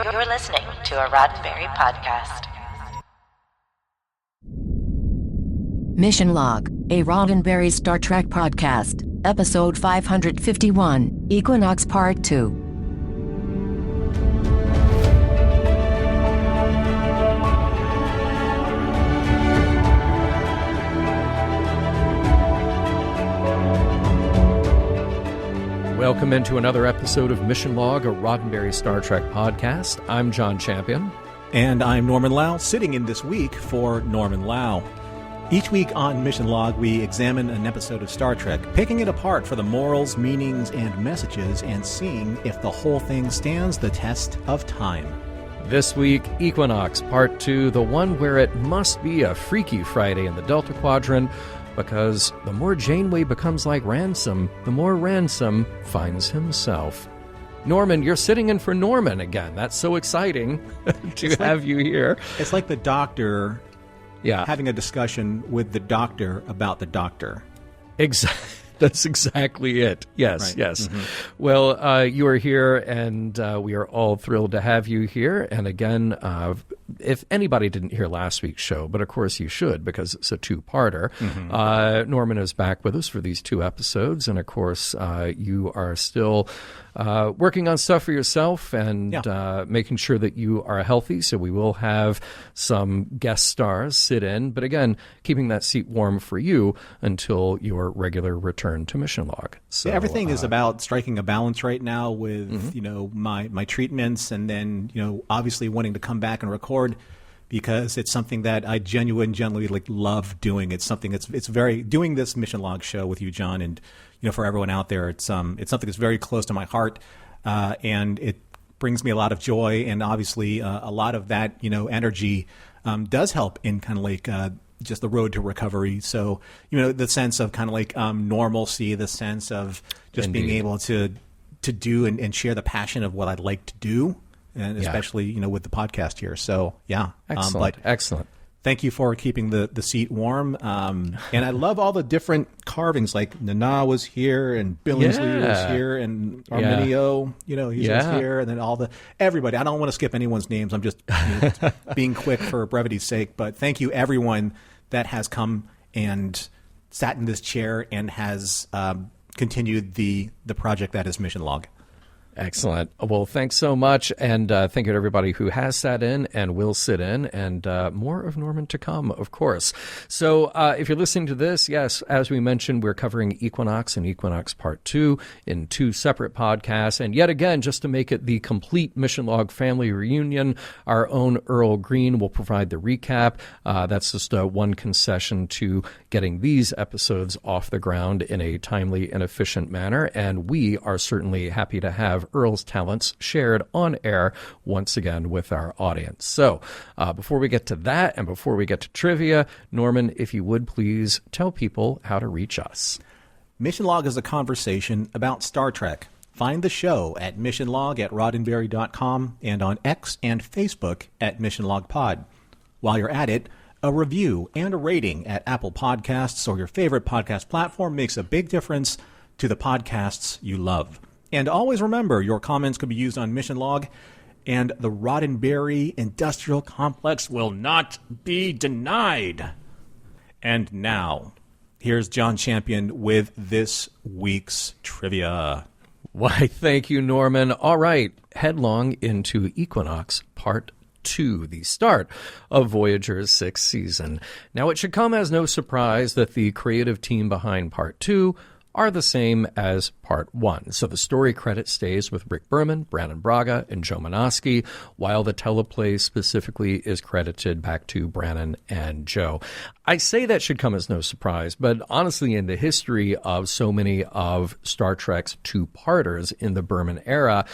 You're listening to a Roddenberry podcast. Mission Log, a Roddenberry Star Trek podcast, episode 551, Equinox Part II. Welcome into another episode of Mission Log, a Roddenberry Star Trek podcast. I'm John Champion. And I'm Norman Lau, sitting in this week for Norman Lau. Each week on Mission Log, we examine an episode of Star Trek, picking it apart for the morals, meanings, and messages, and seeing if the whole thing stands the test of time. This week, Equinox Part 2, the one where it must be a Freaky Friday in the Delta Quadrant, because the more Janeway becomes like Ransom, the more Ransom finds himself. Norman, you're sitting in for Norman again. That's so exciting to have you here. It's like the doctor having a discussion with the doctor about the doctor. Exactly. That's exactly it. Yes, right. Yes. Mm-hmm. Well, you are here, and we are all thrilled to have you here. And again, if anybody didn't hear last week's show, but of course you should because it's a two-parter, Norman is back with us for these two episodes. And of course, you are still working on stuff for yourself and making sure that you are healthy. So we will have some guest stars sit in. But again, keeping that seat warm for you until your regular return to Mission Log. So everything is about striking a balance right now with my treatments, and then obviously wanting to come back and record because it's something that I genuinely love doing. It's something it's very doing this Mission Log show with you, John, and for everyone out there, it's something that's very close to my heart, and it brings me a lot of joy, and obviously a lot of that energy does help in kind of just the road to recovery. So, the sense of kind of normalcy, the sense of just being able to do and share the passion of what I'd like to do, and especially, with the podcast here. So, yeah. Excellent. Thank you for keeping the seat warm. And I love all the different carvings, like Nana was here, and Billingsley was here, and Arminio, he's here, and then everybody. I don't want to skip anyone's names. I'm just being quick for brevity's sake. But thank you, everyone that has come and sat in this chair and has continued the project that is Mission Log. Excellent. Well, thanks so much, and thank you to everybody who has sat in and will sit in, and more of Norman to come, of course. So if you're listening to this, yes, as we mentioned, we're covering Equinox and Equinox Part 2 in two separate podcasts, and yet again, just to make it the complete Mission Log family reunion, our own Earl Green will provide the recap. That's just one concession to getting these episodes off the ground in a timely and efficient manner, and we are certainly happy to have Earl's talents shared on air once again with our audience. So before we get to that and before we get to trivia, Norman, if you would please tell people how to reach us. Mission Log is a conversation about Star Trek. Find the show at missionlog at roddenberry.com and on X and Facebook at Mission Log Pod. While you're at it, a review and a rating at Apple Podcasts or your favorite podcast platform makes a big difference to the podcasts you love. And always remember, your comments could be used on Mission Log, and the Roddenberry Industrial Complex will not be denied. And now, here's John Champion with this week's trivia. Why, thank you, Norman. All right, headlong into Equinox Part 2, the start of Voyager's 6th season. Now, it should come as no surprise that the creative team behind Part 2 are the same as Part 1. So the story credit stays with Rick Berman, Brannon Braga, and Joe Menosky, while the teleplay specifically is credited back to Brannon and Joe. I say that should come as no surprise, but honestly, in the history of so many of Star Trek's two-parters in the Berman era,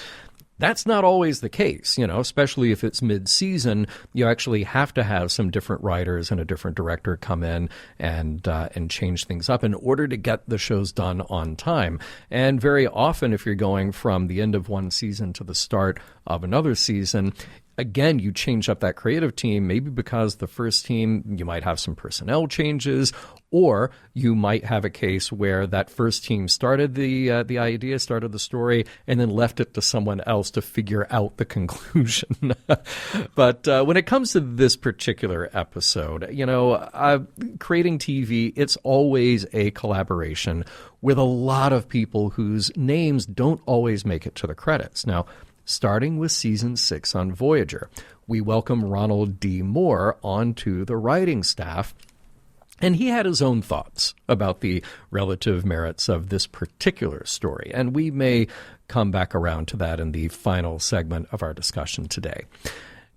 that's not always the case, especially if it's mid-season. You actually have to have some different writers and a different director come in and change things up in order to get the shows done on time. And very often, if you're going from the end of one season to the start of another season, again, you change up that creative team, maybe because the first team, you might have some personnel changes, or you might have a case where that first team started the idea, started the story, and then left it to someone else to figure out the conclusion. But when it comes to this particular episode, creating TV, it's always a collaboration with a lot of people whose names don't always make it to the credits. Now, starting with Season 6 on Voyager, we welcome Ronald D. Moore onto the writing staff, and he had his own thoughts about the relative merits of this particular story, and we may come back around to that in the final segment of our discussion today.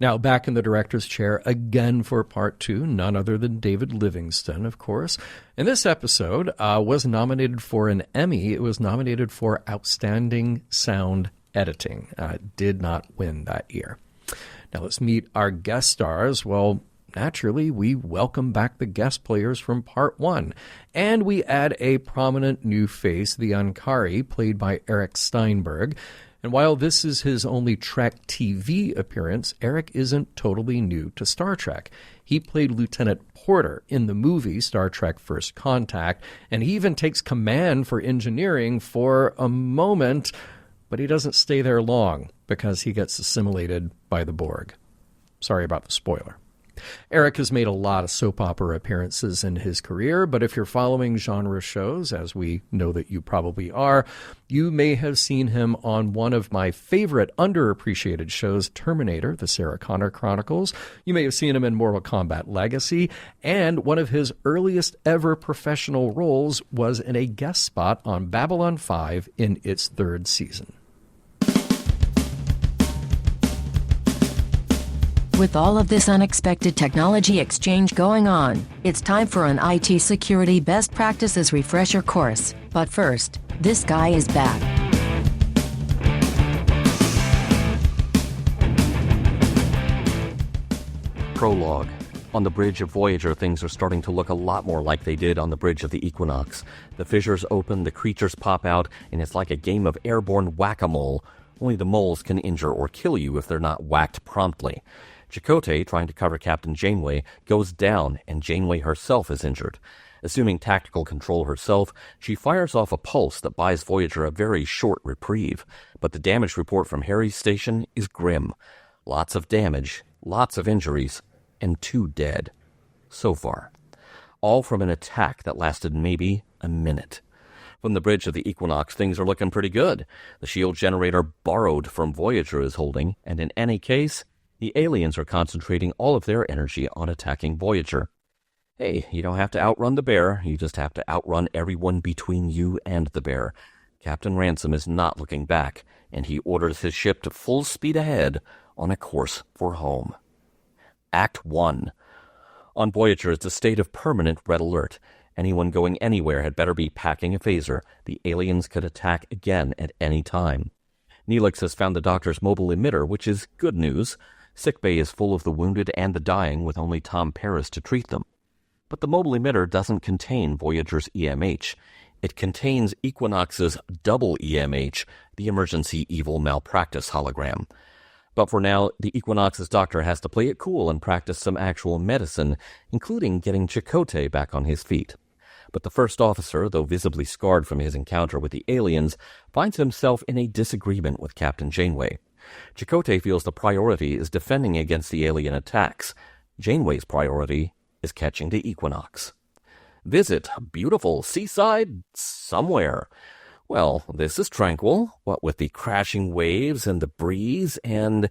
Now, back in the director's chair again for Part 2, none other than David Livingston, of course. And this episode was nominated for an Emmy. It was nominated for Outstanding Sound Editing. Did not win that year. Now let's meet our guest stars. Well, naturally, we welcome back the guest players from Part 1. And we add a prominent new face, the Ankari, played by Eric Steinberg. And while this is his only Trek TV appearance, Eric isn't totally new to Star Trek. He played Lieutenant Porter in the movie Star Trek First Contact, and he even takes command for engineering for a moment, but he doesn't stay there long because he gets assimilated by the Borg. Sorry about the spoiler. Eric has made a lot of soap opera appearances in his career, but if you're following genre shows, as we know that you probably are, you may have seen him on one of my favorite underappreciated shows, Terminator, the Sarah Connor Chronicles. You may have seen him in Mortal Kombat Legacy, and one of his earliest ever professional roles was in a guest spot on Babylon 5 in its 3rd season. With all of this unexpected technology exchange going on, it's time for an IT security best practices refresher course. But first, this guy is back. Prologue. On the bridge of Voyager, things are starting to look a lot more like they did on the bridge of the Equinox. The fissures open, the creatures pop out, and it's like a game of airborne whack-a-mole. Only the moles can injure or kill you if they're not whacked promptly. Chakotay, trying to cover Captain Janeway, goes down, and Janeway herself is injured. Assuming tactical control herself, she fires off a pulse that buys Voyager a very short reprieve. But the damage report from Harry's station is grim. Lots of damage, lots of injuries, and 2 dead. So far. All from an attack that lasted maybe a minute. From the bridge of the Equinox, things are looking pretty good. The shield generator borrowed from Voyager is holding, and in any case, the aliens are concentrating all of their energy on attacking Voyager. Hey, you don't have to outrun the bear, you just have to outrun everyone between you and the bear. Captain Ransom is not looking back, and he orders his ship to full speed ahead on a course for home. Act 1. On Voyager, it's a state of permanent red alert. Anyone going anywhere had better be packing a phaser. The aliens could attack again at any time. Neelix has found the doctor's mobile emitter, which is good news. Sickbay is full of the wounded and the dying, with only Tom Paris to treat them. But the mobile emitter doesn't contain Voyager's EMH. It contains Equinox's double EMH, the emergency evil malpractice hologram. But for now, the Equinox's doctor has to play it cool and practice some actual medicine, including getting Chakotay back on his feet. But the first officer, though visibly scarred from his encounter with the aliens, finds himself in a disagreement with Captain Janeway. Chakotay feels the priority is defending against the alien attacks. Janeway's priority is catching the Equinox. Visit beautiful seaside somewhere. Well, this is tranquil, what with the crashing waves and the breeze, and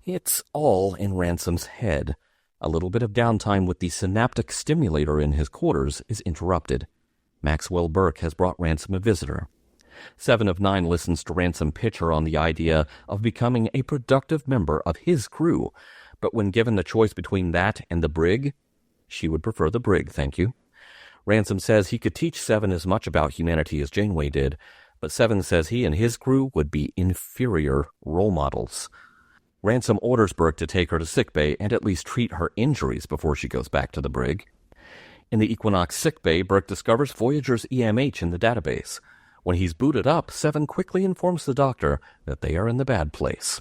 it's all in Ransom's head. A little bit of downtime with the synaptic stimulator in his quarters is interrupted. Maxwell Burke has brought Ransom a visitor. 7 of 9 listens to Ransom pitch her on the idea of becoming a productive member of his crew, but when given the choice between that and the brig, she would prefer the brig, thank you. Ransom says he could teach 7 as much about humanity as Janeway did, but 7 says he and his crew would be inferior role models. Ransom orders Burke to take her to sickbay and at least treat her injuries before she goes back to the brig. In the Equinox sickbay, Burke discovers Voyager's EMH in the database. When he's booted up, 7 quickly informs the doctor that they are in the bad place.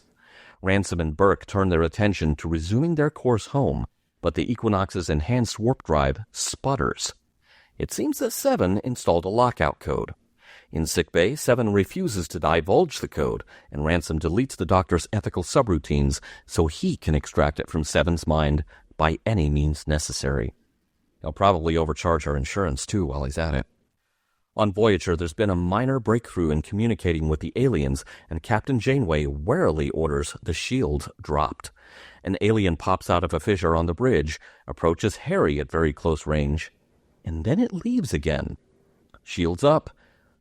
Ransom and Burke turn their attention to resuming their course home, but the Equinox's enhanced warp drive sputters. It seems that Seven installed a lockout code. In sickbay, Seven refuses to divulge the code, and Ransom deletes the doctor's ethical subroutines so he can extract it from Seven's mind by any means necessary. He'll probably overcharge our insurance, too, while he's at it. On Voyager, there's been a minor breakthrough in communicating with the aliens, and Captain Janeway warily orders the shield dropped. An alien pops out of a fissure on the bridge, approaches Harry at very close range, and then it leaves again. Shields up.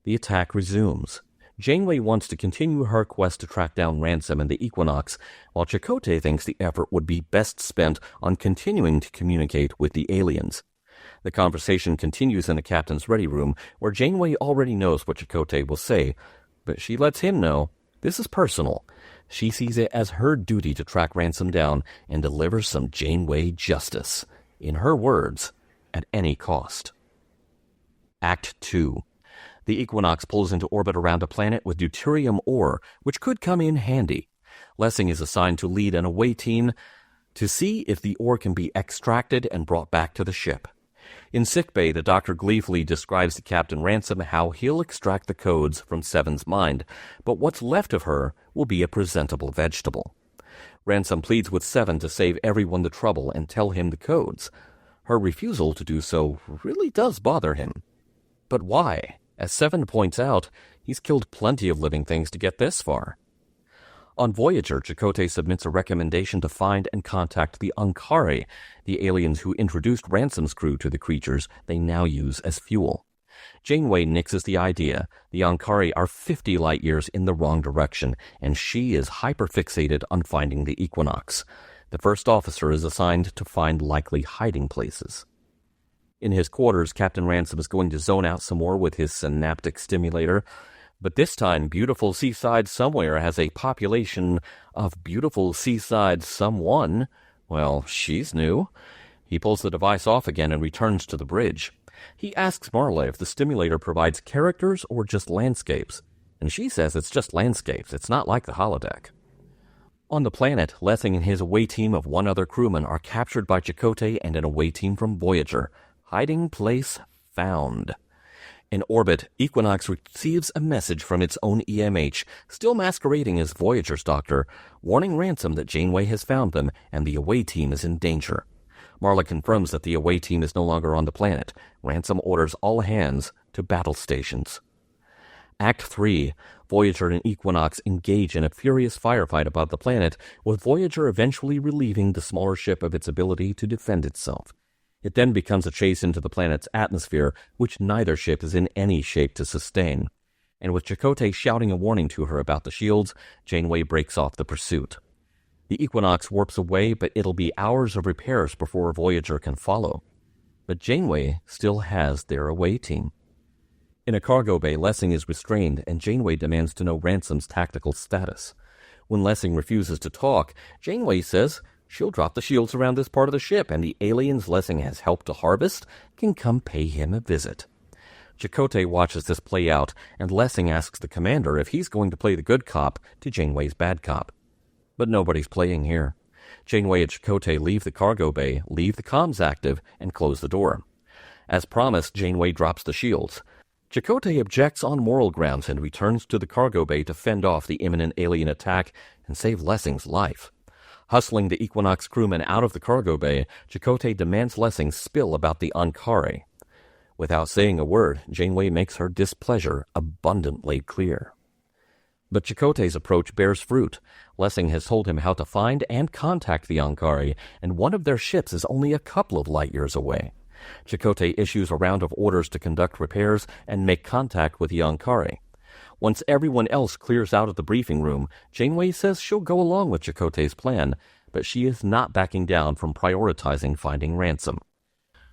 The attack resumes. Janeway wants to continue her quest to track down Ransom and the Equinox, while Chakotay thinks the effort would be best spent on continuing to communicate with the aliens. The conversation continues in the captain's ready room, where Janeway already knows what Chakotay will say, but she lets him know this is personal. She sees it as her duty to track Ransom down and deliver some Janeway justice. In her words, at any cost. Act 2. The Equinox pulls into orbit around a planet with deuterium ore, which could come in handy. Lessing is assigned to lead an away team to see if the ore can be extracted and brought back to the ship. In sickbay, the doctor gleefully describes to Captain Ransom how he'll extract the codes from Seven's mind, but what's left of her will be a presentable vegetable. Ransom pleads with Seven to save everyone the trouble and tell him the codes. Her refusal to do so really does bother him. But why? As Seven points out, he's killed plenty of living things to get this far. On Voyager, Chakotay submits a recommendation to find and contact the Ankari, the aliens who introduced Ransom's crew to the creatures they now use as fuel. Janeway nixes the idea. The Ankari are 50 light-years in the wrong direction, and she is hyperfixated on finding the Equinox. The first officer is assigned to find likely hiding places. In his quarters, Captain Ransom is going to zone out some more with his synaptic stimulator, but this time beautiful seaside somewhere has a population of beautiful seaside someone. Well, she's new. He pulls the device off again and returns to the bridge. He asks Marla if the stimulator provides characters or just landscapes, and she says it's just landscapes. It's not like the holodeck. On the planet, Lessing and his away team of one other crewman are captured by Chakotay and an away team from Voyager. Hiding place found. In orbit, Equinox receives a message from its own EMH, still masquerading as Voyager's doctor, warning Ransom that Janeway has found them and the away team is in danger. Marla confirms that the away team is no longer on the planet. Ransom orders all hands to battle stations. Act 3. Voyager and Equinox engage in a furious firefight above the planet, with Voyager eventually relieving the smaller ship of its ability to defend itself. It then becomes a chase into the planet's atmosphere, which neither ship is in any shape to sustain. And with Chakotay shouting a warning to her about the shields, Janeway breaks off the pursuit. The Equinox warps away, but it'll be hours of repairs before Voyager can follow. But Janeway still has their away team. In a cargo bay, Lessing is restrained, and Janeway demands to know Ransom's tactical status. When Lessing refuses to talk, Janeway says she'll drop the shields around this part of the ship, and the aliens Lessing has helped to harvest can come pay him a visit. Chakotay watches this play out, and Lessing asks the commander if he's going to play the good cop to Janeway's bad cop. But nobody's playing here. Janeway and Chakotay leave the cargo bay, leave the comms active, and close the door. As promised, Janeway drops the shields. Chakotay objects on moral grounds and returns to the cargo bay to fend off the imminent alien attack and save Lessing's life. Hustling the Equinox crewmen out of the cargo bay, Chakotay demands Lessing spill about the Ankari. Without saying a word, Janeway makes her displeasure abundantly clear. But Chakotay's approach bears fruit. Lessing has told him how to find and contact the Ankari, and one of their ships is only a couple of light-years away. Chakotay issues a round of orders to conduct repairs and make contact with the Ankari. Once everyone else clears out of the briefing room, Janeway says she'll go along with Chakotay's plan, but she is not backing down from prioritizing finding Ransom.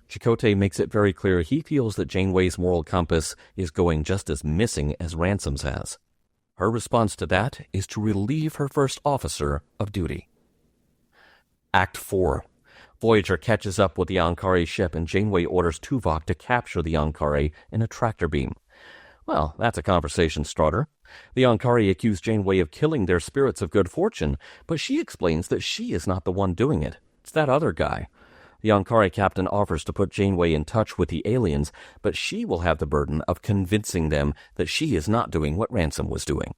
Chakotay makes it very clear he feels that Janeway's moral compass is going just as missing as Ransom's has. Her response to that is to relieve her first officer of duty. Act 4. Voyager catches up with the Ankari ship, and Janeway orders Tuvok to capture the Ankari in a tractor beam. Well, that's a conversation starter. The Ankari accuse Janeway of killing their spirits of good fortune, but she explains that she is not the one doing it. It's that other guy. The Ankari captain offers to put Janeway in touch with the aliens, but she will have the burden of convincing them that she is not doing what Ransom was doing.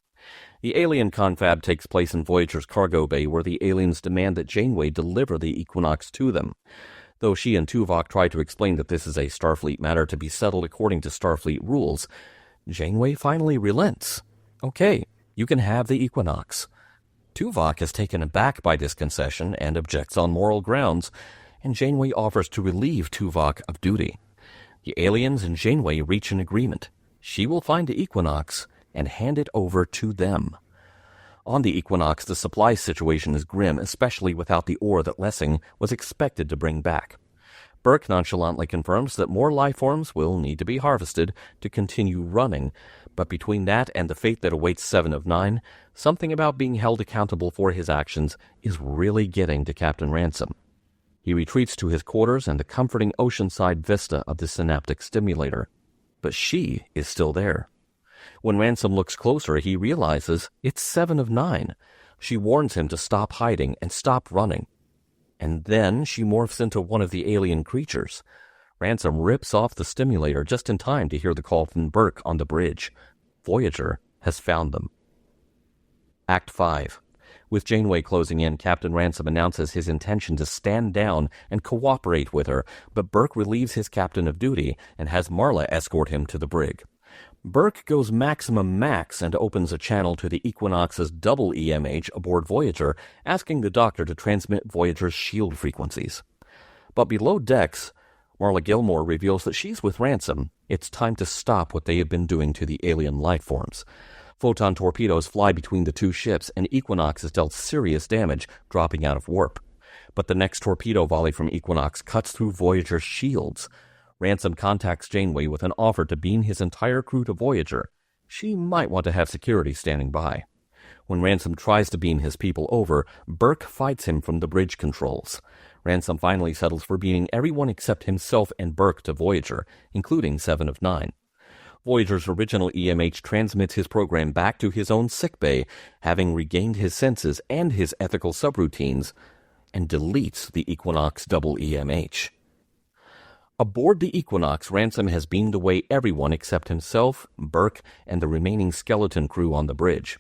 The alien confab takes place in Voyager's cargo bay, where the aliens demand that Janeway deliver the Equinox to them. Though she and Tuvok try to explain that this is a Starfleet matter to be settled according to Starfleet rules, Janeway finally relents. Okay, you can have the Equinox. Tuvok is taken aback by this concession and objects on moral grounds, and Janeway offers to relieve Tuvok of duty. The aliens and Janeway reach an agreement. She will find the Equinox and hand it over to them. On the Equinox, the supply situation is grim, especially without the ore that Lessing was expected to bring back. Burke nonchalantly confirms that more life forms will need to be harvested to continue running, but between that and the fate that awaits 7 of 9, something about being held accountable for his actions is really getting to Captain Ransom. He retreats to his quarters and the comforting oceanside vista of the synaptic stimulator. But she is still there. When Ransom looks closer, he realizes it's 7 of 9. She warns him to stop hiding and stop running. And then she morphs into one of the alien creatures. Ransom rips off the stimulator just in time to hear the call from Burke on the bridge. Voyager has found them. Act 5. With Janeway closing in, Captain Ransom announces his intention to stand down and cooperate with her, but Burke relieves his captain of duty and has Marla escort him to the brig. Burke goes maximum max and opens a channel to the Equinox's double EMH aboard Voyager, asking the doctor to transmit Voyager's shield frequencies. But below decks, Marla Gilmore reveals that she's with Ransom. It's time to stop what they have been doing to the alien life forms. Photon torpedoes fly between the two ships, and Equinox is dealt serious damage, dropping out of warp. But the next torpedo volley from Equinox cuts through Voyager's shields. Ransom contacts Janeway with an offer to beam his entire crew to Voyager. She might want to have security standing by. When Ransom tries to beam his people over, Burke fights him from the bridge controls. Ransom finally settles for beaming everyone except himself and Burke to Voyager, including 7 of 9. Voyager's original EMH transmits his program back to his own sickbay, having regained his senses and his ethical subroutines, and deletes the Equinox double EMH. Aboard the Equinox, Ransom has beamed away everyone except himself, Burke, and the remaining skeleton crew on the bridge.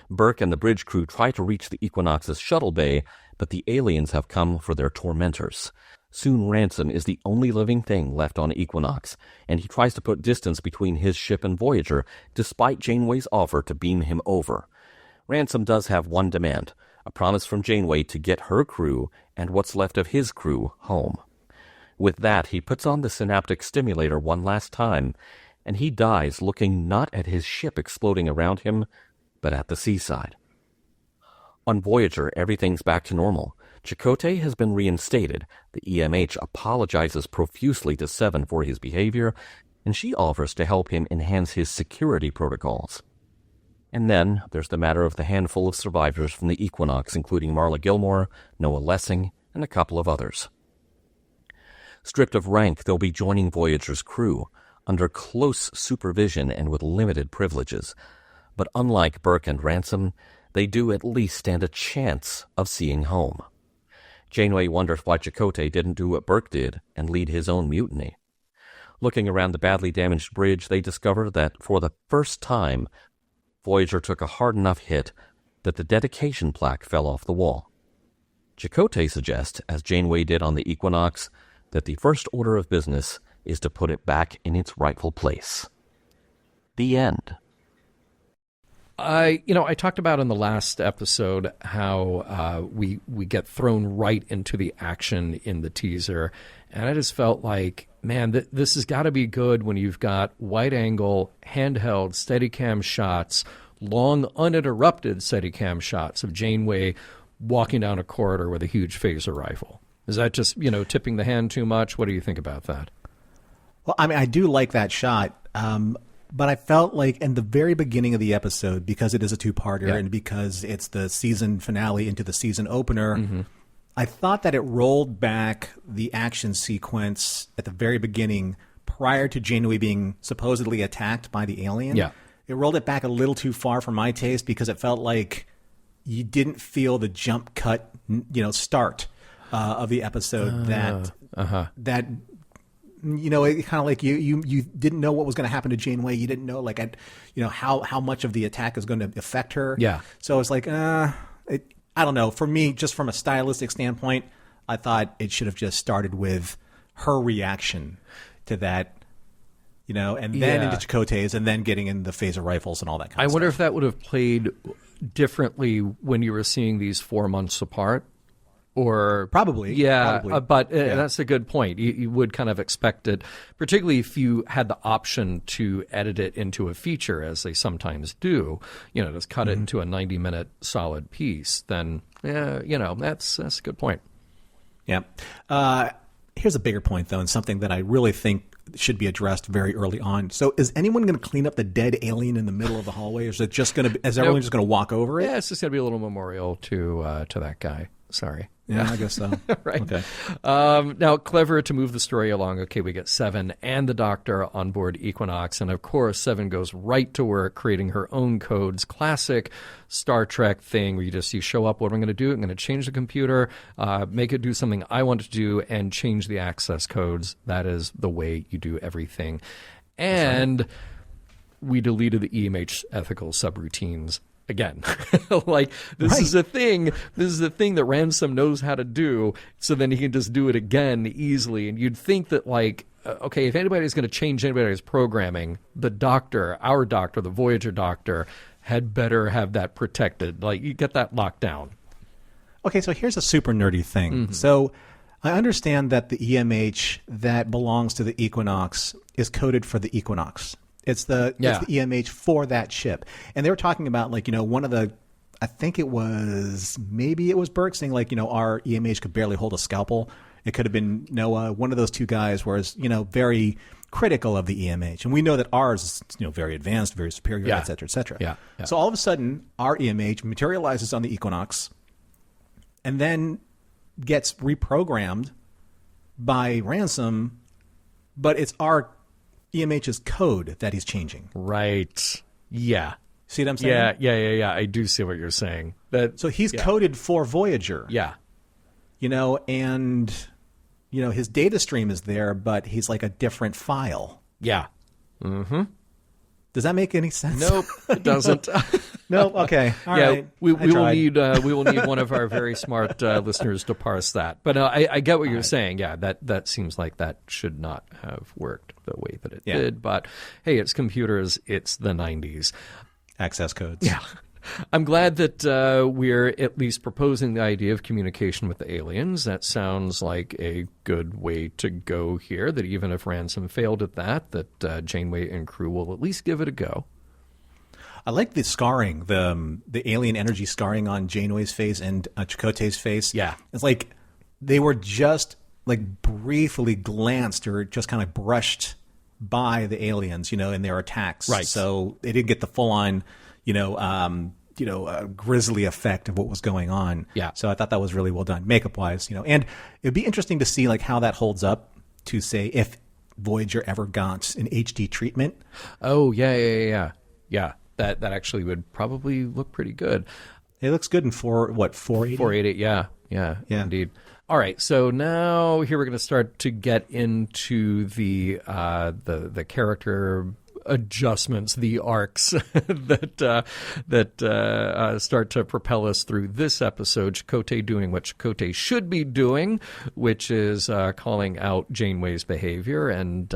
Burke and the bridge crew try to reach the Equinox's shuttle bay, but the aliens have come for their tormentors. Soon Ransom is the only living thing left on Equinox, and he tries to put distance between his ship and Voyager, despite Janeway's offer to beam him over. Ransom does have one demand, a promise from Janeway to get her crew and what's left of his crew home. With that, he puts on the synaptic stimulator one last time, and he dies looking not at his ship exploding around him, but at the seaside. On Voyager, everything's back to normal. Chakotay has been reinstated. The EMH apologizes profusely to Seven for his behavior, and she offers to help him enhance his security protocols. And then there's the matter of the handful of survivors from the Equinox, including Marla Gilmore, Noah Lessing, and a couple of others. Stripped of rank, they'll be joining Voyager's crew, under close supervision and with limited privileges. But unlike Burke and Ransom, they do at least stand a chance of seeing home. Janeway wonders why Chakotay didn't do what Burke did and lead his own mutiny. Looking around the badly damaged bridge, they discover that, for the first time, Voyager took a hard enough hit that the dedication plaque fell off the wall. Chakotay suggests, as Janeway did on the Equinox, that the first order of business is to put it back in its rightful place. The end. I talked about in the last episode how we get thrown right into the action in the teaser, and I just felt like, man, this has got to be good when you've got wide-angle, handheld, Steadicam shots, long, uninterrupted Steadicam shots of Janeway walking down a corridor with a huge phaser rifle. Is that just, tipping the hand too much? What do you think about that? Well, I mean, I do like that shot, but I felt like in the very beginning of the episode, because it is a two-parter and because it's the season finale into the season opener, I thought that it rolled back the action sequence at the very beginning prior to Janeway being supposedly attacked by the alien. Yeah. It rolled it back a little too far for my taste because it felt like you didn't feel the jump cut, start of the episode that it kind of like you didn't know what was going to happen to Janeway. You didn't know how much of the attack is going to affect her. Yeah. So it's like, I don't know. For me, just from a stylistic standpoint, I thought it should have just started with her reaction to that, and then into Chakotay's, and then getting in the phaser rifles and all that kind of stuff. I wonder if that would have played differently when you were seeing these 4 months apart. Or probably, but that's a good point. You would kind of expect it, particularly if you had the option to edit it into a feature, as they sometimes do. Just cut it into a 90-minute solid piece. Then, that's a good point. Yeah. Here's a bigger point, though, and something that I really think should be addressed very early on. So, is anyone going to clean up the dead alien in the middle of the hallway, or is it just going to? Is everyone just going to walk over it? Yeah, it's just going to be a little memorial to that guy. Sorry. Yeah, I guess so. Right. Okay. Now, clever to move the story along. Okay, we get Seven and the Doctor on board Equinox. And, of course, Seven goes right to work creating her own codes. Classic Star Trek thing where you show up. What am I going to do? I'm going to change the computer, make it do something I want it to do, and change the access codes. That is the way you do everything. And we deleted the EMH ethical subroutines. Again, this is a thing. This is a thing that Ransom knows how to do, so then he can just do it again easily. And you'd think that, if anybody's going to change anybody's programming, the Doctor, our Doctor, the Voyager Doctor, had better have that protected. You get that locked down. Okay, so here's a super nerdy thing. Mm-hmm. So I understand that the EMH that belongs to the Equinox is coded for the Equinox. It's the EMH for that ship. And they were talking about, one of the, I think it was Burke saying, our EMH could barely hold a scalpel. It could have been Noah. One of those two guys was, very critical of the EMH. And we know that ours is, very advanced, very superior, et cetera, et cetera. Yeah. So all of a sudden, our EMH materializes on the Equinox and then gets reprogrammed by Ransom, but it's our EMH's code that he's changing. Right. Yeah. See what I'm saying? Yeah. I do see what you're saying. So he's coded for Voyager. Yeah. And his data stream is there, but he's like a different file. Yeah. Mm-hmm. Does that make any sense? Nope, it doesn't. Nope. Okay. All right. We will need one of our very smart listeners to parse that. But I get what you're saying. Yeah, that seems like that should not have worked the way that it did. But hey, it's computers. It's the 90s. Access codes. Yeah. I'm glad that we're at least proposing the idea of communication with the aliens. That sounds like a good way to go here, that even if Ransom failed at that Janeway and crew will at least give it a go. I like the scarring, the alien energy scarring on Janeway's face and Chakotay's face. Yeah. It's like they were just briefly glanced or just kind of brushed by the aliens, in their attacks. Right. So they didn't get the full-on grisly effect of what was going on. Yeah. So I thought that was really well done, makeup-wise. And it'd be interesting to see how that holds up to say if Voyager ever got an HD treatment. Oh yeah. That actually would probably look pretty good. It looks good in 480. 480. Yeah, indeed. All right, so now here we're going to start to get into the character adjustments, the arcs that start to propel us through this episode. Chakotay doing what Chakotay should be doing, which is calling out Janeway's behavior, and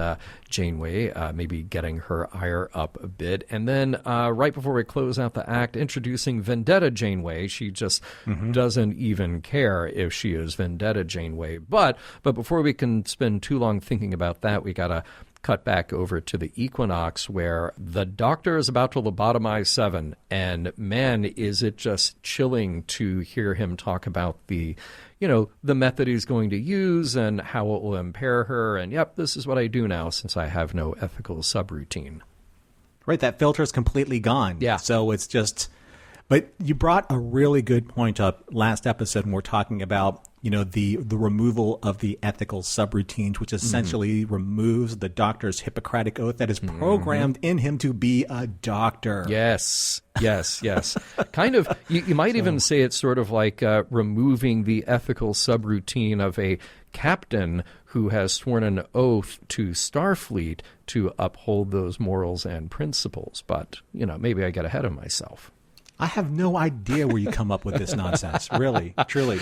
Janeway maybe getting her ire up a bit. And then right before we close out the act, introducing Vendetta Janeway. She just doesn't even care if she is Vendetta Janeway. But before we can spend too long thinking about that, we got to cut back over to the Equinox, where the Doctor is about to lobotomize Seven, and man, is it just chilling to hear him talk about the method he's going to use and how it will impair her. And yep, this is what I do now since I have no ethical subroutine. Right, that filter is completely gone. Yeah. So it's just, But you brought a really good point up last episode when we're talking about, the removal of the ethical subroutines, which essentially removes the doctor's Hippocratic oath that is programmed in him to be a doctor. Yes. Kind of, you might even say it's sort of like removing the ethical subroutine of a captain who has sworn an oath to Starfleet to uphold those morals and principles. But, maybe I got ahead of myself. I have no idea where you come up with this nonsense, really, truly.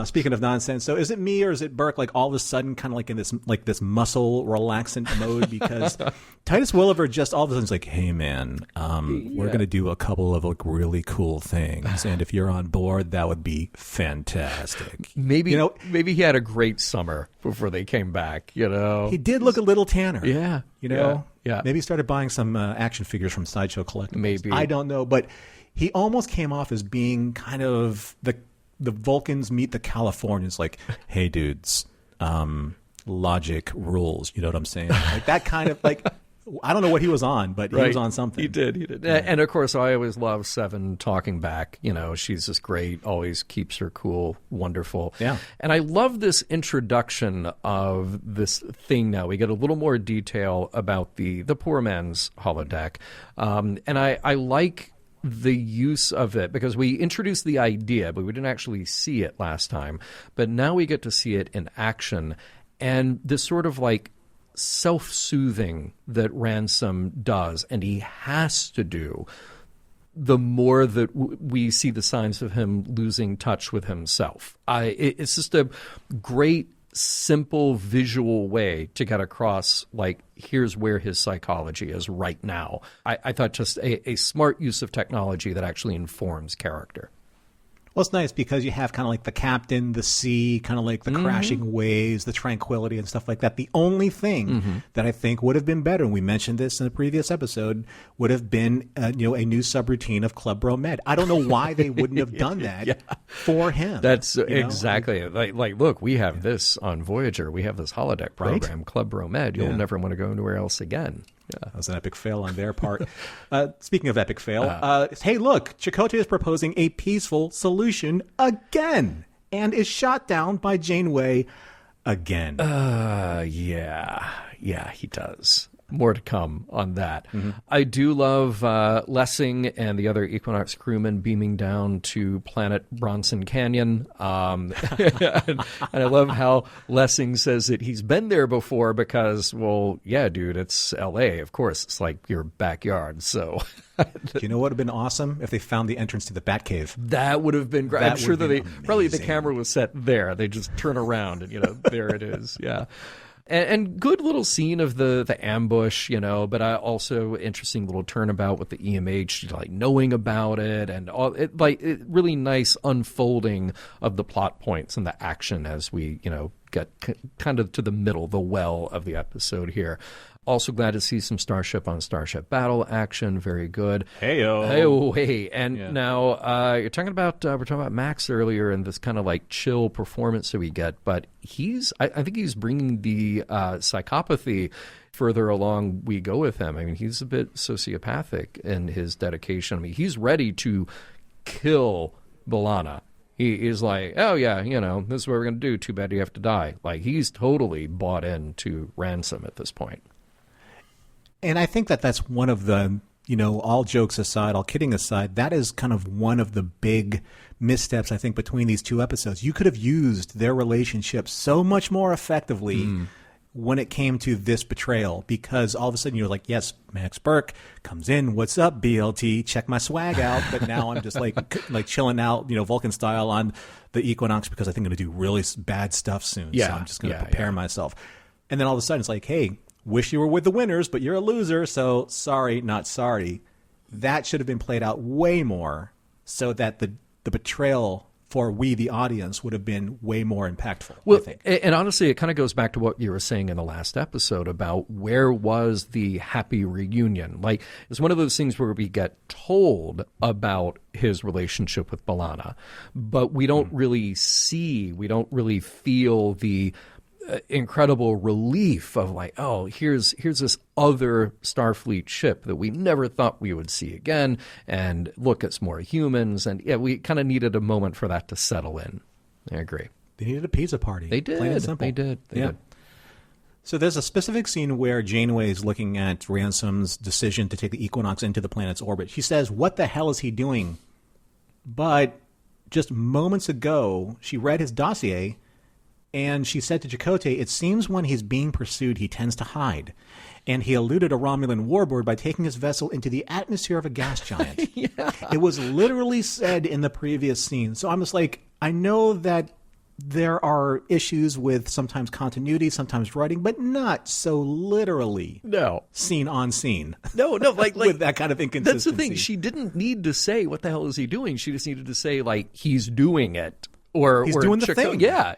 Speaking of nonsense, so is it me or is it Burke, like all of a sudden kind of like in this muscle relaxant mode? Because Titus Welliver just all of a sudden is like, hey, man, we're going to do a couple of like really cool things. And if you're on board, that would be fantastic. Maybe he had a great summer before they came back, He did look a little tanner. Yeah. Yeah. Maybe he started buying some action figures from Sideshow Collectibles. Maybe. I don't know, but he almost came off as being kind of the Vulcans meet the Californians, like, hey, dudes, logic rules. You know what I'm saying? Like that kind of like, I don't know what he was on, but he was on something. He did. Yeah. And of course, I always love Seven talking back. She's just great, always keeps her cool, wonderful. Yeah. And I love this introduction of this thing now. We get a little more detail about the poor man's holodeck. And I like the use of it because we introduced the idea, but we didn't actually see it last time. But now we get to see it in action. And this sort of like self-soothing that Ransom does, and he has to do, the more that we see the signs of him losing touch with himself. It's just a great, simple visual way to get across, like, here's where his psychology is right now. I thought just a smart use of technology that actually informs character. Well, it's nice because you have kind of like the captain, the sea, kind of like the crashing waves, the tranquility and stuff like that. The only thing that I think would have been better, and we mentioned this in the previous episode, would have been a new subroutine of Club Bro Med. I don't know why they wouldn't have done that for him. That's exactly it. Like, look, we have this on Voyager. We have this holodeck program, right? Club Bro Med. You'll never want to go anywhere else again. Yeah. That was an epic fail on their part. Speaking of epic fail, hey, look, Chakotay is proposing a peaceful solution again and is shot down by Janeway again. Yeah, he does. More to come on that. I do love Lessing and the other Equinox crewmen beaming down to planet Bronson Canyon. And I love how Lessing says that he's been there before because, well, yeah, dude, it's L.A. Of course, it's like your backyard. So, do you know what would have been awesome if they found the entrance to the Batcave? That would have been great. I'm sure that probably the camera was set there. They just turn around and, there it is. Yeah. And good little scene of the ambush, but also interesting little turnabout with the EMH, like knowing about it and all it, really nice unfolding of the plot points and the action as we, get kind of to the middle, the well of the episode here. Also glad to see some Starship on Starship battle action. Very good. Hey. And now we're talking about Max earlier and this kind of like chill performance that we get, but I think he's bringing the psychopathy further along we go with him. I mean, he's a bit sociopathic in his dedication. I mean, he's ready to kill B'Elanna. He is like, oh, yeah, this is what we're going to do. Too bad you have to die. Like, he's totally bought into Ransom at this point. And I think that's one of the, all jokes aside, all kidding aside, that is kind of one of the big missteps, I think, between these two episodes. You could have used their relationship so much more effectively when it came to this betrayal, because all of a sudden you're like, yes, Max Burke comes in, what's up, BLT, check my swag out, but now I'm just like chilling out, Vulcan style on the Equinox because I think I'm going to do really bad stuff soon, so I'm just going to prepare myself. And then all of a sudden it's like, hey, wish you were with the winners, but you're a loser, so sorry, not sorry. That should have been played out way more so that the betrayal for we, the audience, would have been way more impactful, I think. And honestly, it kind of goes back to what you were saying in the last episode about where was the happy reunion. Like, it's one of those things where we get told about his relationship with B'Elanna, but we don't really see, we don't really feel the incredible relief of like, oh, here's this other Starfleet ship that we never thought we would see again, and look, it's more humans, and yeah, we kind of needed a moment for that to settle in. I agree. They needed a pizza party. They did. Plain and simple. They did. They did. So there's a specific scene where Janeway is looking at Ransom's decision to take the Equinox into the planet's orbit. She says, "What the hell is he doing?" But just moments ago, she read his dossier, and she said to Chakotay, "It seems when he's being pursued, he tends to hide. And he eluded a Romulan warbird by taking his vessel into the atmosphere of a gas giant." Yeah. It was literally said in the previous scene. So I'm just like, I know that there are issues with sometimes continuity, sometimes writing, but not so literally. No. Scene on scene. No, like with that kind of inconsistency. That's the thing. She didn't need to say, what the hell is he doing? She just needed to say, like, he's doing it. Or he's doing the thing. Yeah.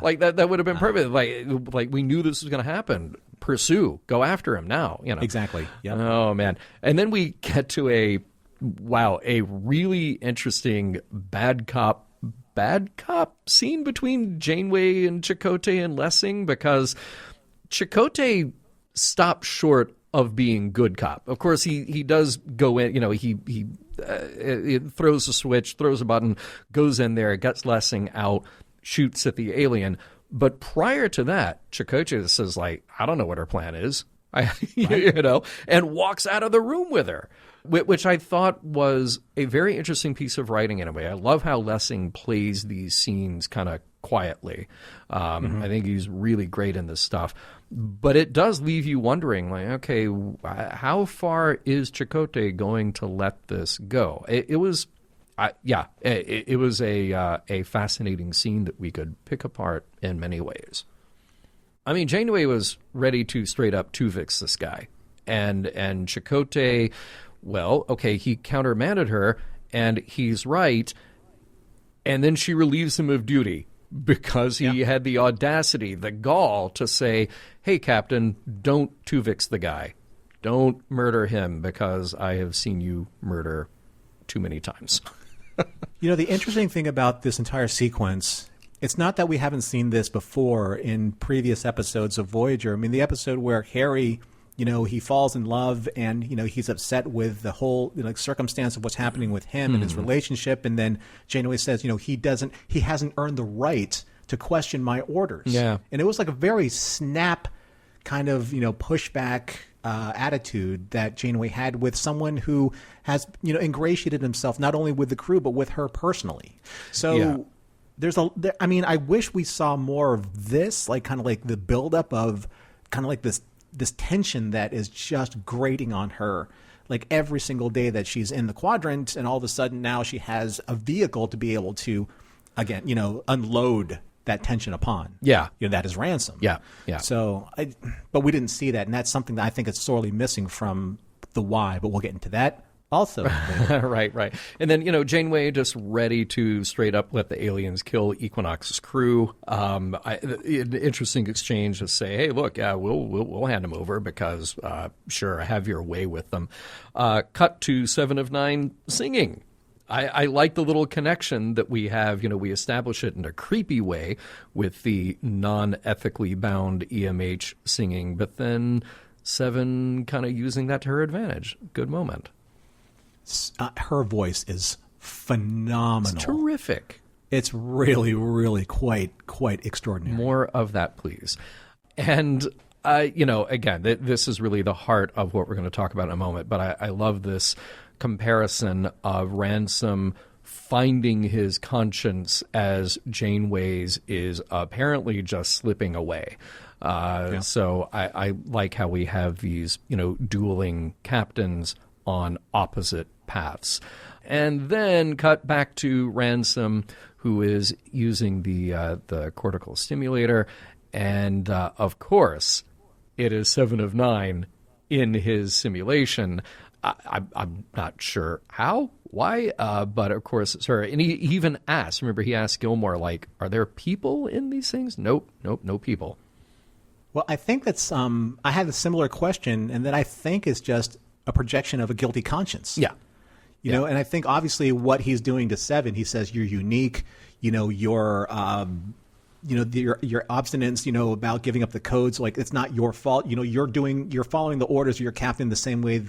Like that would have been perfect. Like we knew this was going to happen. Pursue, go after him now. Exactly. Yep. Oh man. And then we get to a really interesting bad cop scene between Janeway and Chakotay and Lessing, because Chakotay stopped short of being good cop. Of course, he does go in. He throws a switch, throws a button, goes in there, gets Lessing out, shoots at the alien. But prior to that, Chakotay says, like, I don't know what her plan is. And walks out of the room with her, which I thought was a very interesting piece of writing in a way. I love how Lessing plays these scenes kind of quietly. I think he's really great in this stuff. But it does leave you wondering, like, okay, how far is Chakotay going to let this go? It was a fascinating scene that we could pick apart in many ways. I mean, Janeway was ready to straight up Tuvix this guy. And Chakotay, well, okay, he countermanded her, and he's right. And then she relieves him of duty because he had the audacity, the gall to say, hey, Captain, don't Tuvix the guy. Don't murder him because I have seen you murder too many times. The interesting thing about this entire sequence, it's not that we haven't seen this before in previous episodes of Voyager. I mean, the episode where Harry, he falls in love and, he's upset with the whole circumstance of what's happening with him and his relationship. And then Janeway says, he hasn't earned the right to question my orders. Yeah. And it was like a very snap kind of, pushback attitude that Janeway had with someone who has, ingratiated himself not only with the crew, but with her personally. So I wish we saw more of this, like kind of like the buildup of kind of like this tension that is just grating on her, like every single day that she's in the quadrant, and all of a sudden now she has a vehicle to be able to, again, unload that tension upon. Yeah. That is Ransom. Yeah. So, but we didn't see that, and that's something that I think is sorely missing from the why, but we'll get into that also. Right. And then, Janeway just ready to straight up let the aliens kill Equinox's crew. An interesting exchange to say, hey, look, we'll hand them over because, sure, have your way with them. Cut to 7 of 9 singing. I like the little connection that we have. We establish it in a creepy way with the non-ethically bound EMH singing, but then 7 kind of using that to her advantage. Good moment. Her voice is phenomenal. It's terrific. It's really, really quite extraordinary. More of that, please. And, again, this is really the heart of what we're going to talk about in a moment, but I love this comparison of Ransom finding his conscience as Janeway's is apparently just slipping away. So I like how we have these, dueling captains on opposite paths. And then cut back to Ransom, who is using the cortical stimulator. And, of course, it is 7 of 9 in his simulation. I'm not sure how, why, but of course it's her. And he even asked, remember, he asked Gilmore, like, are there people in these things? Nope, no people. Well, I think that's, I had a similar question, and that I think is just a projection of a guilty conscience. Yeah. You know, and I think obviously what he's doing to 7, he says, you're unique, you're your obstinance, about giving up the codes, like it's not your fault. You're following the orders of your captain the same way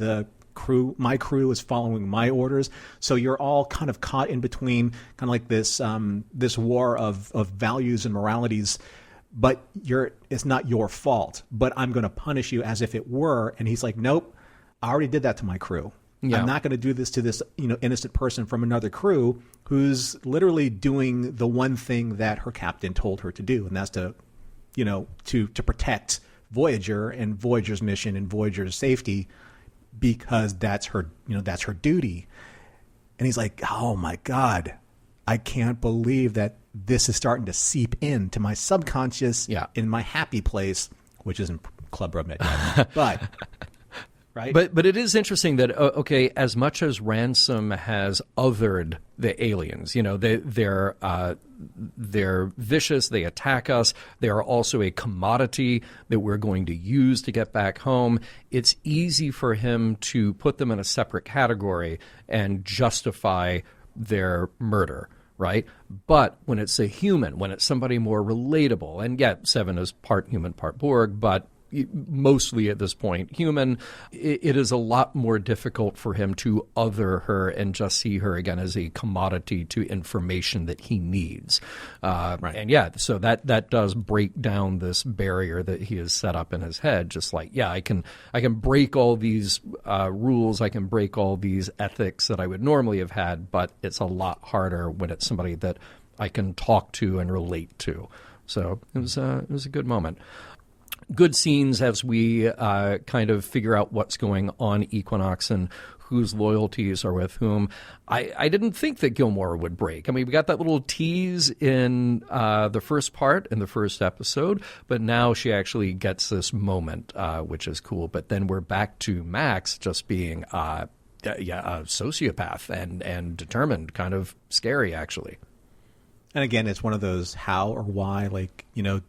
my crew is following my orders. So you're all kind of caught in between, kind of like this war of values and moralities. But it's not your fault. But I'm going to punish you as if it were. And he's like, nope, I already did that to my crew. Yeah. I'm not going to do this to this innocent person from another crew who's literally doing the one thing that her captain told her to do, and that's to protect Voyager and Voyager's mission and Voyager's safety, because that's her duty. And he's like, oh my God, I can't believe that this is starting to seep into my subconscious in my happy place, which isn't Club Red yet, but. Right. But it is interesting that, as much as Ransom has othered the aliens, they're vicious, they attack us, they are also a commodity that we're going to use to get back home, it's easy for him to put them in a separate category and justify their murder. Right? But when it's a human, when it's somebody more relatable, and yet Seven is part human, part Borg, but mostly at this point human, it is a lot more difficult for him to other her and just see her again as a commodity to information that he needs. Right. And so that does break down this barrier that he has set up in his head. Just like, I can break all these rules, I can break all these ethics that I would normally have had, but it's a lot harder when it's somebody that I can talk to and relate to. So it was a good moment. Good scenes as we kind of figure out what's going on Equinox and whose loyalties are with whom. I didn't think that Gilmore would break. I mean, we got that little tease in the first part, in the first episode, but now she actually gets this moment, which is cool. But then we're back to Max just being a sociopath and determined, kind of scary, actually. And again, it's one of those how or why,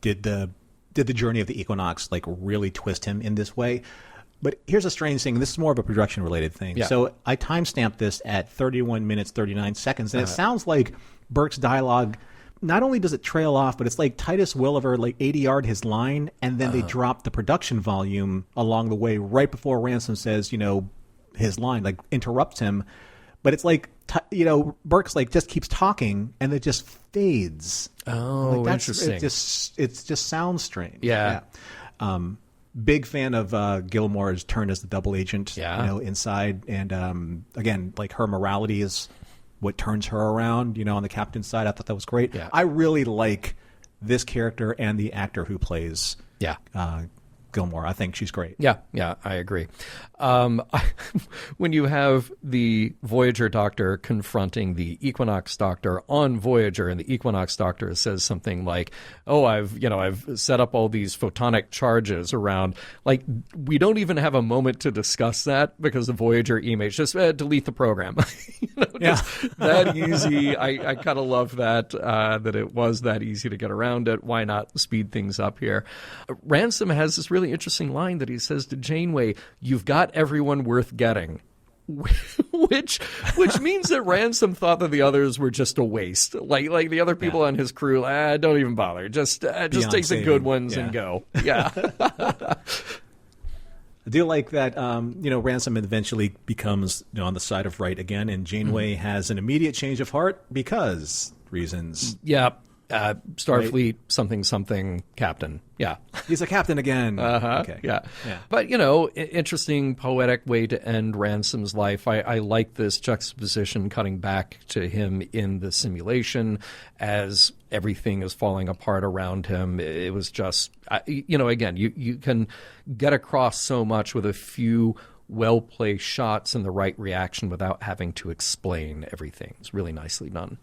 did the journey of the Equinox really twist him in this way? But here's a strange thing. This is more of a production-related thing. Yeah. So I timestamped this at 31 minutes, 39 seconds, and it sounds like Burke's dialogue, not only does it trail off, but it's like Titus Welliver ADR'd his line, and then they dropped the production volume along the way right before Ransom says, his line, interrupts him. But it's Burke's just keeps talking, and it just fades. Oh, interesting. It just sounds strange. Yeah. Big fan of Gilmore's turn as the double agent, inside. And again, her morality is what turns her around, on the captain's side. I thought that was great. Yeah. I really like this character and the actor who plays Gilmore. I think she's great. Yeah, I agree. When you have the Voyager doctor confronting the Equinox doctor on Voyager, and the Equinox doctor says something like, I've set up all these photonic charges around, we don't even have a moment to discuss that because the Voyager email just delete the program. Just that easy. I kind of love that it was that easy to get around it. Why not speed things up here? Ransom has this really interesting line that he says to Janeway, "You've got everyone worth getting," which means that Ransom thought that the others were just a waste. Like the other people on his crew, don't even bother. Just take the good ones and go. Yeah. I do like that, Ransom eventually becomes on the side of right again, and Janeway has an immediate change of heart because reasons. Yeah. Starfleet, something captain. Yeah. He's a captain again. Okay. Yeah. But, interesting poetic way to end Ransom's life. I like this juxtaposition cutting back to him in the simulation as everything is falling apart around him. It was just, again, you can get across so much with a few well-placed shots and the right reaction without having to explain everything. It's really nicely done.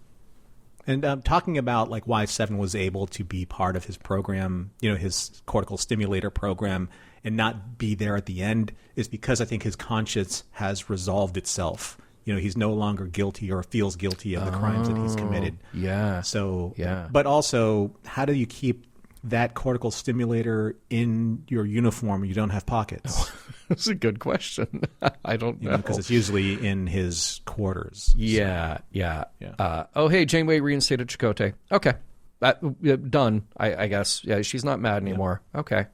And talking about why Seven was able to be part of his program, his cortical stimulator program, and not be there at the end is because I think his conscience has resolved itself. He's no longer guilty or feels guilty of the crimes that he's committed. Yeah. So, but also, how do you keep that cortical stimulator in your uniform? You don't have pockets. That's a good question. I don't know. Because it's usually in his quarters. Yeah. Hey, Janeway reinstated Chakotay. Okay. Done, I guess. Yeah, she's not mad anymore. Yep. Okay.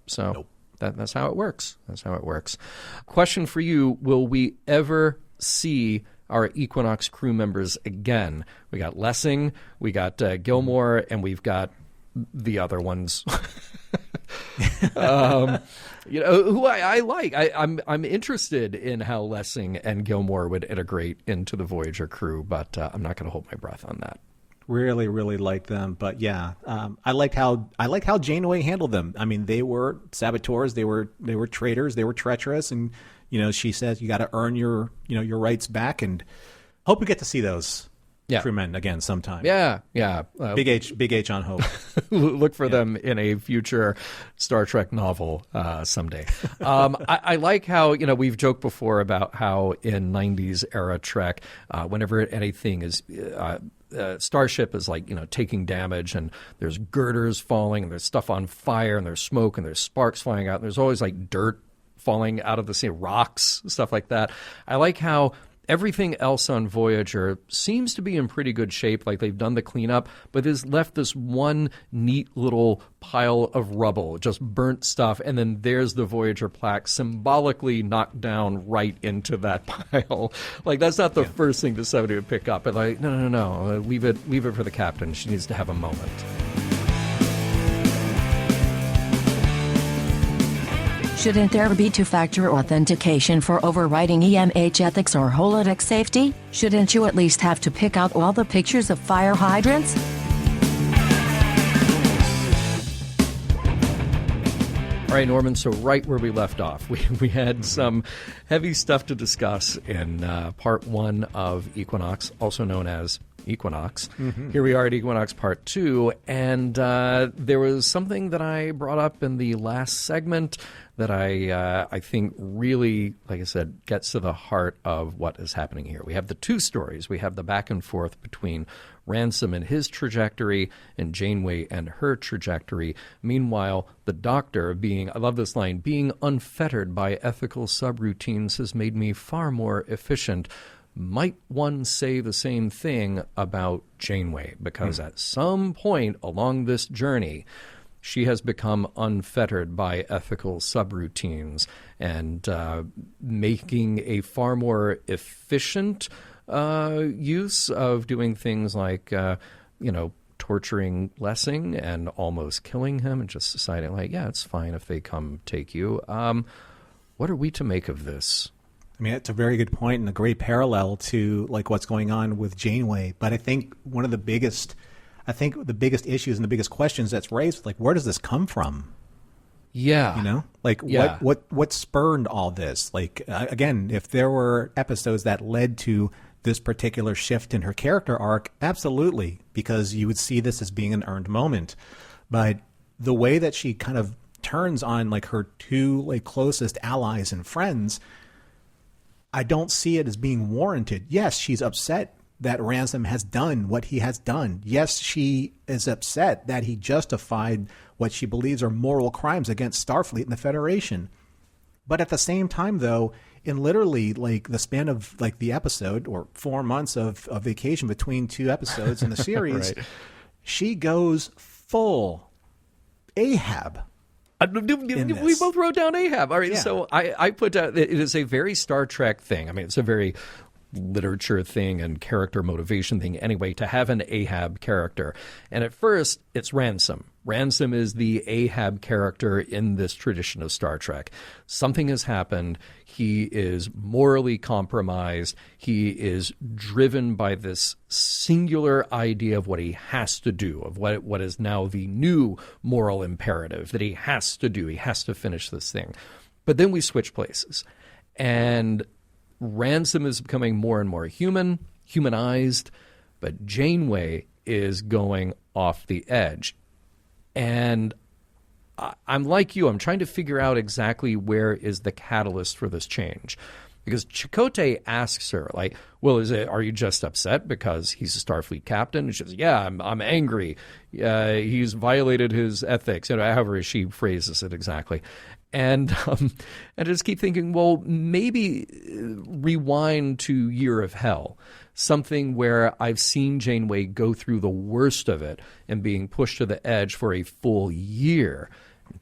So nope. That's how it works. That's how it works. Question for you, will we ever see our Equinox crew members again? We got Lessing, we got Gilmore, and we've got the other ones. Who I like. I'm interested in how Lessing and Gilmore would integrate into the Voyager crew, but I'm not going to hold my breath on that. Really, really like them, but yeah, I like how Janeway handled them. I mean, they were saboteurs, they were traitors, they were treacherous, and she says you got to earn your rights back, and hope we get to see those crewmen again sometime. Yeah. Big H on hope. Look for them in a future Star Trek novel someday. I like how, we've joked before about how in 90s era Trek, whenever anything is Starship is taking damage, and there's girders falling, and there's stuff on fire, and there's smoke, and there's sparks flying out, and there's always dirt falling out of the sea, rocks, stuff like that. I like how everything else on Voyager seems to be in pretty good shape, like they've done the cleanup, but has left this one neat little pile of rubble, just burnt stuff, and then there's the Voyager plaque symbolically knocked down right into that pile. That's not the first thing that somebody would pick up. And no, leave it for the captain. She needs to have a moment. Shouldn't there be two-factor authentication for overriding EMH ethics or holodeck safety? Shouldn't you at least have to pick out all the pictures of fire hydrants? All right, Norman, so right where we left off, we had some heavy stuff to discuss in Part 1 of Equinox, also known as Equinox. Mm-hmm. Here we are at Equinox Part 2, and there was something that I brought up in the last segment that I think really, like I said, gets to the heart of what is happening here. We have the two stories. We have the back and forth between Ransom and his trajectory and Janeway and her trajectory. Meanwhile, the Doctor I love this line, being unfettered by ethical subroutines has made me far more efficient. Might one say the same thing about Janeway? Because at some point along this journey, she has become unfettered by ethical subroutines and making a far more efficient use of doing things like, torturing Lessing and almost killing him and just deciding, it's fine if they come take you. What are we to make of this? I mean, it's a very good point and a great parallel to what's going on with Janeway. But I think the biggest issues and the biggest questions that's raised, where does this come from? Yeah. What spurred all this? Again, if there were episodes that led to this particular shift in her character arc, absolutely, because you would see this as being an earned moment. But the way that she kind of turns on her two closest allies and friends, I don't see it as being warranted. Yes, she's upset that Ransom has done what he has done. Yes, she is upset that he justified what she believes are moral crimes against Starfleet and the Federation. But at the same time, though, in literally the span of the episode or 4 months of vacation between two episodes in the series, right, she goes full Ahab. We both wrote down Ahab. All right, yeah. So I put down, it is a very Star Trek thing. I mean, it's a very literature thing and character motivation thing anyway, to have an Ahab character. And at first, it's Ransom. Ransom is the Ahab character in this tradition of Star Trek. Something has happened. He is morally compromised. He is driven by this singular idea of what he has to do, of what is now the new moral imperative that he has to do. He has to finish this thing. But then we switch places. And Ransom is becoming more and more humanized, but Janeway is going off the edge. And I'm like you. I'm trying to figure out exactly where is the catalyst for this change. Because Chakotay asks her, like, well, are you just upset because he's a Starfleet captain? And she says, yeah, I'm angry. He's violated his ethics, however she phrases it exactly. And I just keep thinking, well, maybe rewind to Year of Hell, something where I've seen Janeway go through the worst of it and being pushed to the edge for a full year,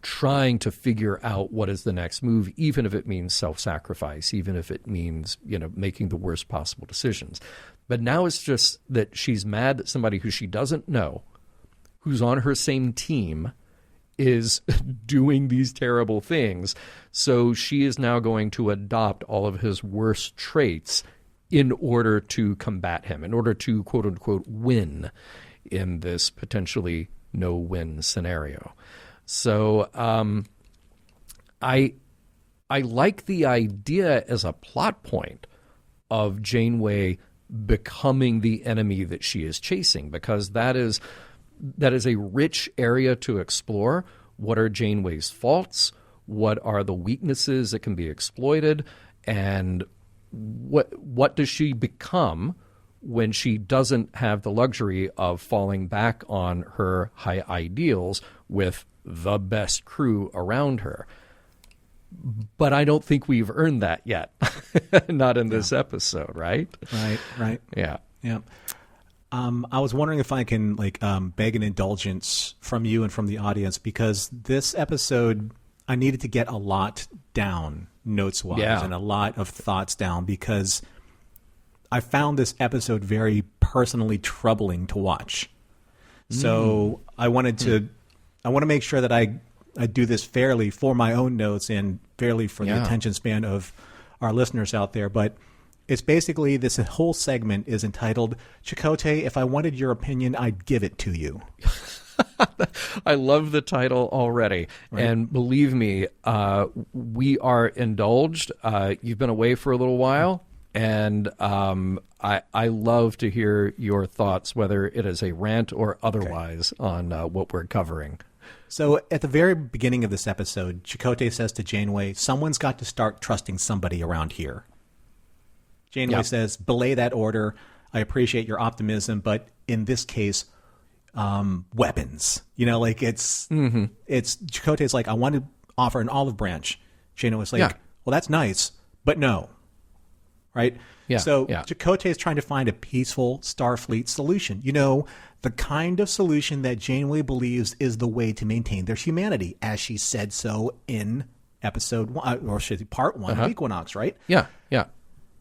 trying to figure out what is the next move, even if it means self-sacrifice, even if it means, making the worst possible decisions. But now it's just that she's mad that somebody who she doesn't know, who's on her same team, is doing these terrible things. So she is now going to adopt all of his worst traits in order to combat him, in order to, quote unquote, win in this potentially no-win scenario. So I like the idea as a plot point of Janeway becoming the enemy that she is chasing, because that is a rich area to explore. What are Janeway's faults? What are the weaknesses that can be exploited? And what does she become when she doesn't have the luxury of falling back on her high ideals with the best crew around her? But I don't think we've earned that yet. Not in this episode, right? Right. Yeah. I was wondering if I can beg an indulgence from you and from the audience, because this episode, I needed to get a lot down notes-wise and a lot of thoughts down, because I found this episode very personally troubling to watch. So I wanted to make sure that I do this fairly for my own notes and fairly for the attention span of our listeners out there. But it's basically, this whole segment is entitled, Chakotay, if I wanted your opinion, I'd give it to you. I love the title already. Right. And believe me, we are indulged. You've been away for a little while, and I love to hear your thoughts, whether it is a rant or otherwise, on what we're covering. So at the very beginning of this episode, Chakotay says to Janeway, someone's got to start trusting somebody around here. Janeway says, belay that order. I appreciate your optimism, but in this case, weapons. It's Chakotay's like, I want to offer an olive branch. Janeway's like, well, that's nice, but no. Right? Yeah. So Chakotay is trying to find a peaceful Starfleet solution. The kind of solution that Janeway believes is the way to maintain their humanity, as she said so in episode 1, or part 1 of Equinox, right? Yeah.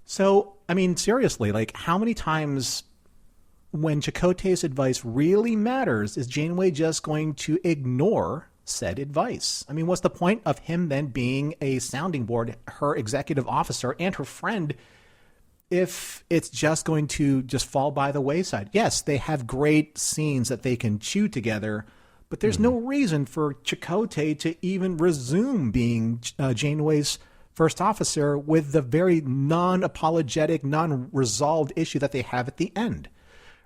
So, I mean, seriously, how many times when Chakotay's advice really matters is Janeway just going to ignore said advice? I mean, what's the point of him then being a sounding board, her executive officer and her friend, if it's just going to just fall by the wayside? Yes, they have great scenes that they can chew together, but there's no reason for Chakotay to even resume being Janeway's first officer with the very non-apologetic, non-resolved issue that they have at the end.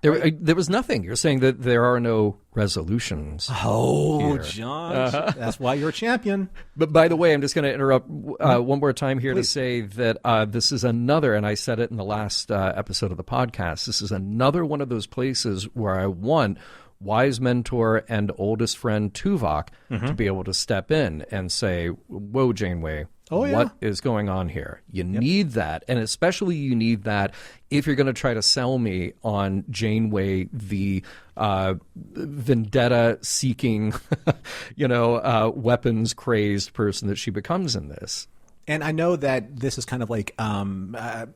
There was nothing. You're saying that there are no resolutions. Oh, here. John, that's why you're a champion. But by the way, I'm just going to interrupt one more time here to say that this is another, and I said it in the last episode of the podcast, this is another one of those places where I want wise mentor and oldest friend Tuvok to be able to step in and say, whoa, Janeway, what is going on here? You need that. And especially you need that if you're going to try to sell me on Janeway, the vendetta-seeking, weapons-crazed person that she becomes in this. And I know that this is kind of I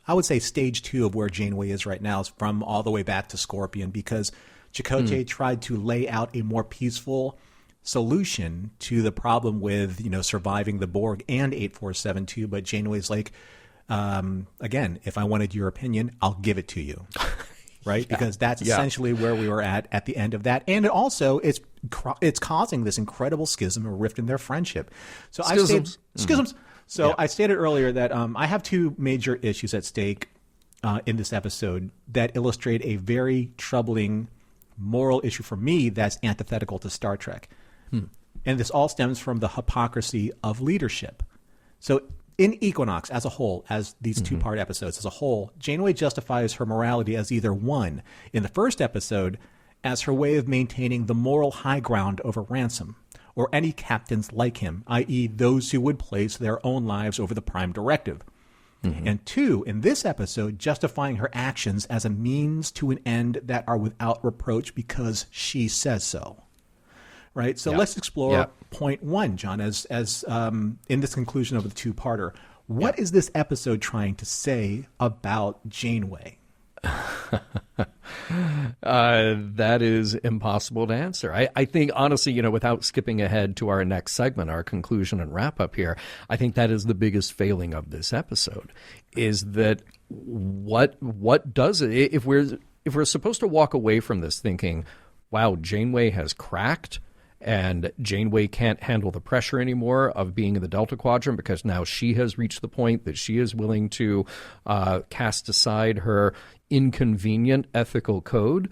would say stage 2 of where Janeway is right now, is from all the way back to Scorpion, because Chakotay tried to lay out a more peaceful solution to the problem with, surviving the Borg and 8472. But Janeway's like, again, if I wanted your opinion, I'll give it to you. Right? Because that's essentially where we were at the end of that. And it also, it's causing this incredible schism or rift in their friendship. So schisms. So I stated earlier that I have 2 major issues at stake in this episode that illustrate a very troubling moral issue for me that's antithetical to Star Trek. And this all stems from the hypocrisy of leadership. So in Equinox as a whole, as these two-part episodes as a whole, Janeway justifies her morality as either one, in the first episode, as her way of maintaining the moral high ground over Ransom, or any captains like him, i.e. those who would place their own lives over the Prime Directive. And two, in this episode, justifying her actions as a means to an end that are without reproach because she says so. Right? So let's explore point one, John, as in this conclusion of the two-parter. What is this episode trying to say about Janeway? That is impossible to answer. I think, honestly, without skipping ahead to our next segment, our conclusion and wrap up here, I think that is the biggest failing of this episode, is that what does it, if we're supposed to walk away from this thinking, wow, Janeway has cracked, and Janeway can't handle the pressure anymore of being in the Delta Quadrant because now she has reached the point that she is willing to cast aside her inconvenient ethical code,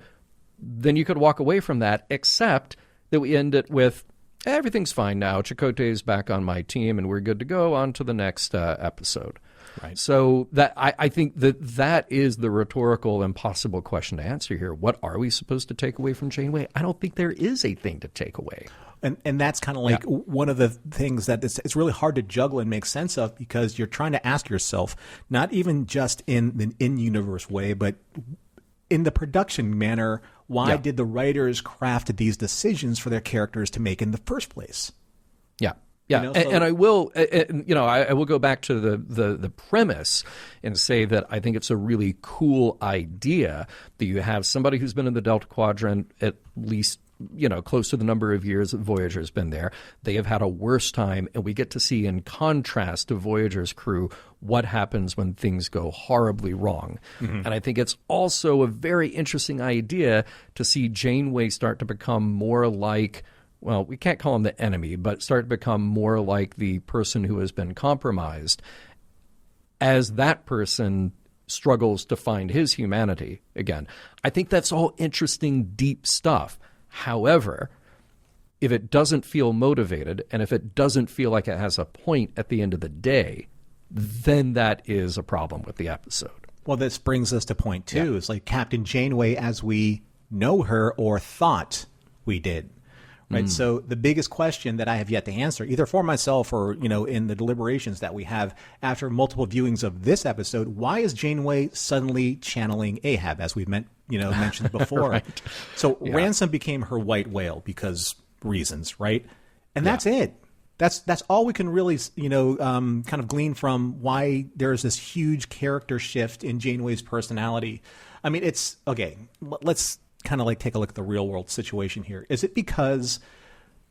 then you could walk away from that, except that we end it with, everything's fine now. Chakotay's back on my team, and we're good to go on to the next episode. Right. So that I think that is the rhetorical, impossible question to answer here. What are we supposed to take away from Janeway? I don't think there is a thing to take away. And that's kind of like one of the things that it's really hard to juggle and make sense of, because you're trying to ask yourself, not even just in an in-universe way, but in the production manner, why did the writers craft these decisions for their characters to make in the first place? Yeah. Yeah, and I will, I will go back to the premise and say that I think it's a really cool idea that you have somebody who's been in the Delta Quadrant at least, close to the number of years that Voyager's been there. They have had a worse time, and we get to see, in contrast to Voyager's crew, what happens when things go horribly wrong. And I think it's also a very interesting idea to see Janeway start to become more like, well, we can't call him the enemy, but start to become more like the person who has been compromised as that person struggles to find his humanity again. I think that's all interesting, deep stuff. However, if it doesn't feel motivated, and if it doesn't feel like it has a point at the end of the day, then that is a problem with the episode. Well, this brings us to point two. It's like Captain Janeway as we know her or thought we did. Right. So the biggest question that I have yet to answer, either for myself or, in the deliberations that we have after multiple viewings of this episode, why is Janeway suddenly channeling Ahab, as we've mentioned before? Right. So Ransom became her white whale because reasons, right? And that's it. That's all we can really, kind of glean from why there's this huge character shift in Janeway's personality. I mean, it's okay. Let's kind of like take a look at the real world situation here. Is it because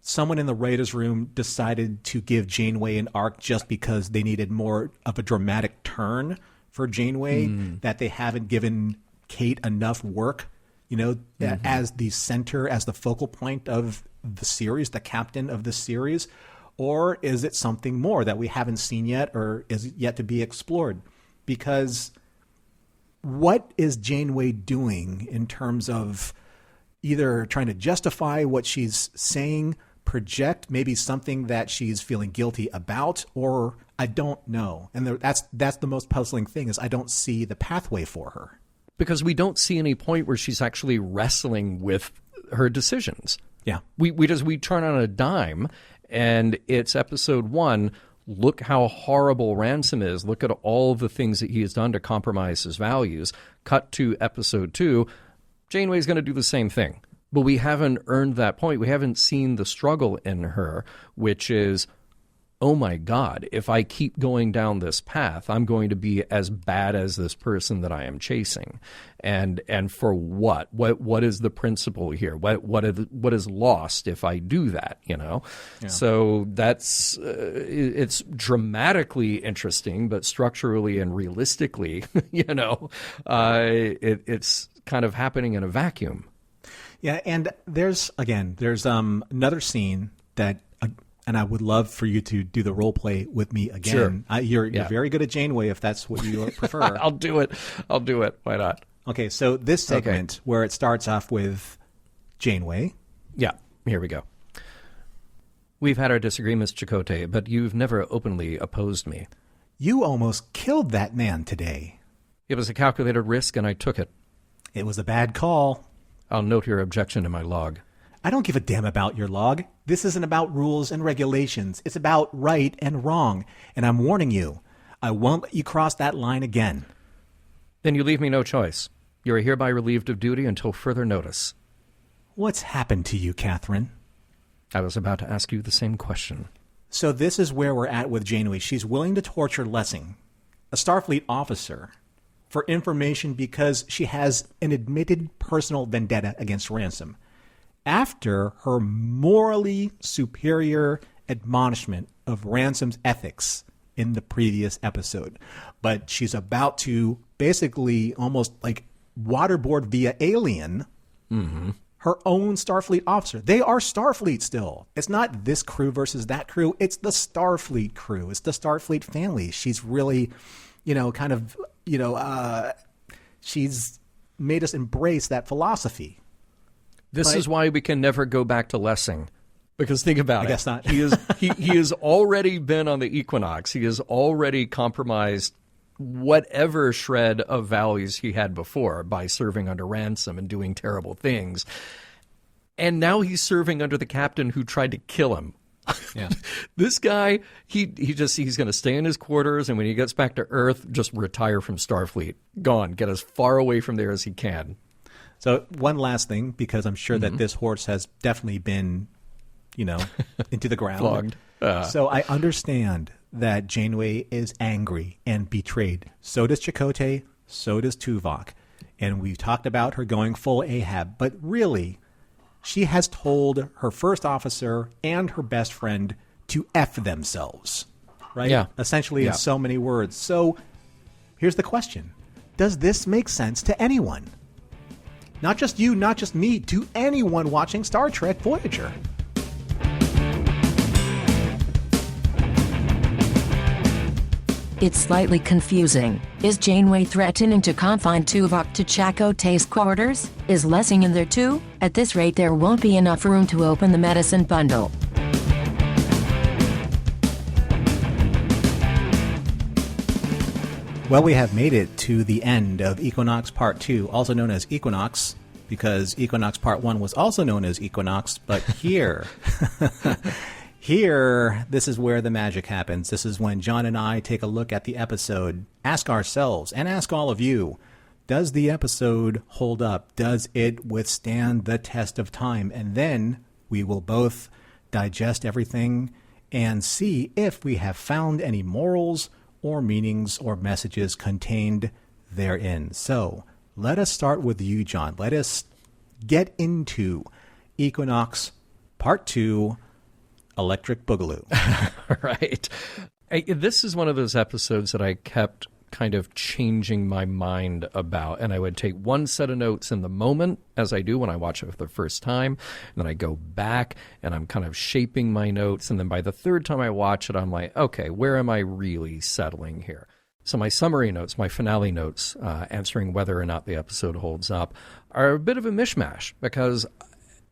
someone in the writer's room decided to give Janeway an arc just because they needed more of a dramatic turn for Janeway, that they haven't given Kate enough work, as the center, as the focal point of the series, the captain of the series? Or is it something more that we haven't seen yet or is yet to be explored? Because what is Janeway doing in terms of either trying to justify what she's saying, project maybe something that she's feeling guilty about, or I don't know. And that's the most puzzling thing, is I don't see the pathway for her. Because we don't see any point where she's actually wrestling with her decisions. Yeah. We turn on a dime, and it's episode 1. Look how horrible Ransom is. Look at all the things that he has done to compromise his values. Cut to episode 2. Janeway's going to do the same thing. But we haven't earned that point. We haven't seen the struggle in her, which is, oh my God, if I keep going down this path, I'm going to be as bad as this person that I am chasing. And for what? What is the principle here? What is lost if I do that, Yeah. So that's it's dramatically interesting, but structurally and realistically, it's kind of happening in a vacuum. Yeah, and there's another scene that and I would love for you to do the role play with me again. Sure. You're very good at Janeway, if that's what you prefer. I'll do it. Why not? Okay, so this segment where it starts off with Janeway. Yeah, here we go. We've had our disagreements, Chakotay, but you've never openly opposed me. You almost killed that man today. It was a calculated risk, and I took it. It was a bad call. I'll note your objection in my log. I don't give a damn about your log. This isn't about rules and regulations. It's about right and wrong. And I'm warning you, I won't let you cross that line again. Then you leave me no choice. You are hereby relieved of duty until further notice. What's happened to you, Catherine? I was about to ask you the same question. So this is where we're at with Janeway. She's willing to torture Lessing, a Starfleet officer, for information because she has an admitted personal vendetta against Ransom, after her morally superior admonishment of Ransom's ethics in the previous episode. But she's about to basically almost like waterboard via alien her own Starfleet officer. They are Starfleet still. It's not this crew versus that crew. It's the Starfleet crew. It's the Starfleet family. She's really, she's made us embrace that philosophy. This is why we can never go back to Lessing. Because think about it. I guess not. He has already been on the Equinox. He has already compromised whatever shred of values he had before by serving under Ransom and doing terrible things. And now he's serving under the captain who tried to kill him. Yeah. This guy, he's going to stay in his quarters, and when he gets back to Earth, just retire from Starfleet. Gone. Get as far away from there as he can. So one last thing, because I'm sure that this horse has definitely been, into the ground. Flogged. So I understand that Janeway is angry and betrayed. So does Chakotay. So does Tuvok. And we talked about her going full Ahab. But really, she has told her first officer and her best friend to F themselves. Right? Yeah. Essentially in so many words. So here's the question. Does this make sense to anyone? Not just you, not just me, to anyone watching Star Trek Voyager. It's slightly confusing. Is Janeway threatening to confine Tuvok to Chakotay's quarters? Is Lessing in there too? At this rate, there won't be enough room to open the medicine bundle. Well, we have made it to the end of Equinox Part 2, also known as Equinox, because Equinox Part 1 was also known as Equinox, but here... Here, this is where the magic happens. This is when John and I take a look at the episode, ask ourselves, and ask all of you, does the episode hold up? Does it withstand the test of time? And then we will both digest everything and see if we have found any morals or meanings or messages contained therein. So let us start with you, John. Let us get into Equinox Part 2, Electric Boogaloo. Right. This is one of those episodes that I kept kind of changing my mind about, and I would take one set of notes in the moment, as I do when I watch it for the first time, and then I go back and I'm kind of shaping my notes, and then by the third time I watch it, I'm like, okay, where am I really settling here? So my summary notes, my finale notes, answering whether or not the episode holds up, are a bit of a mishmash, because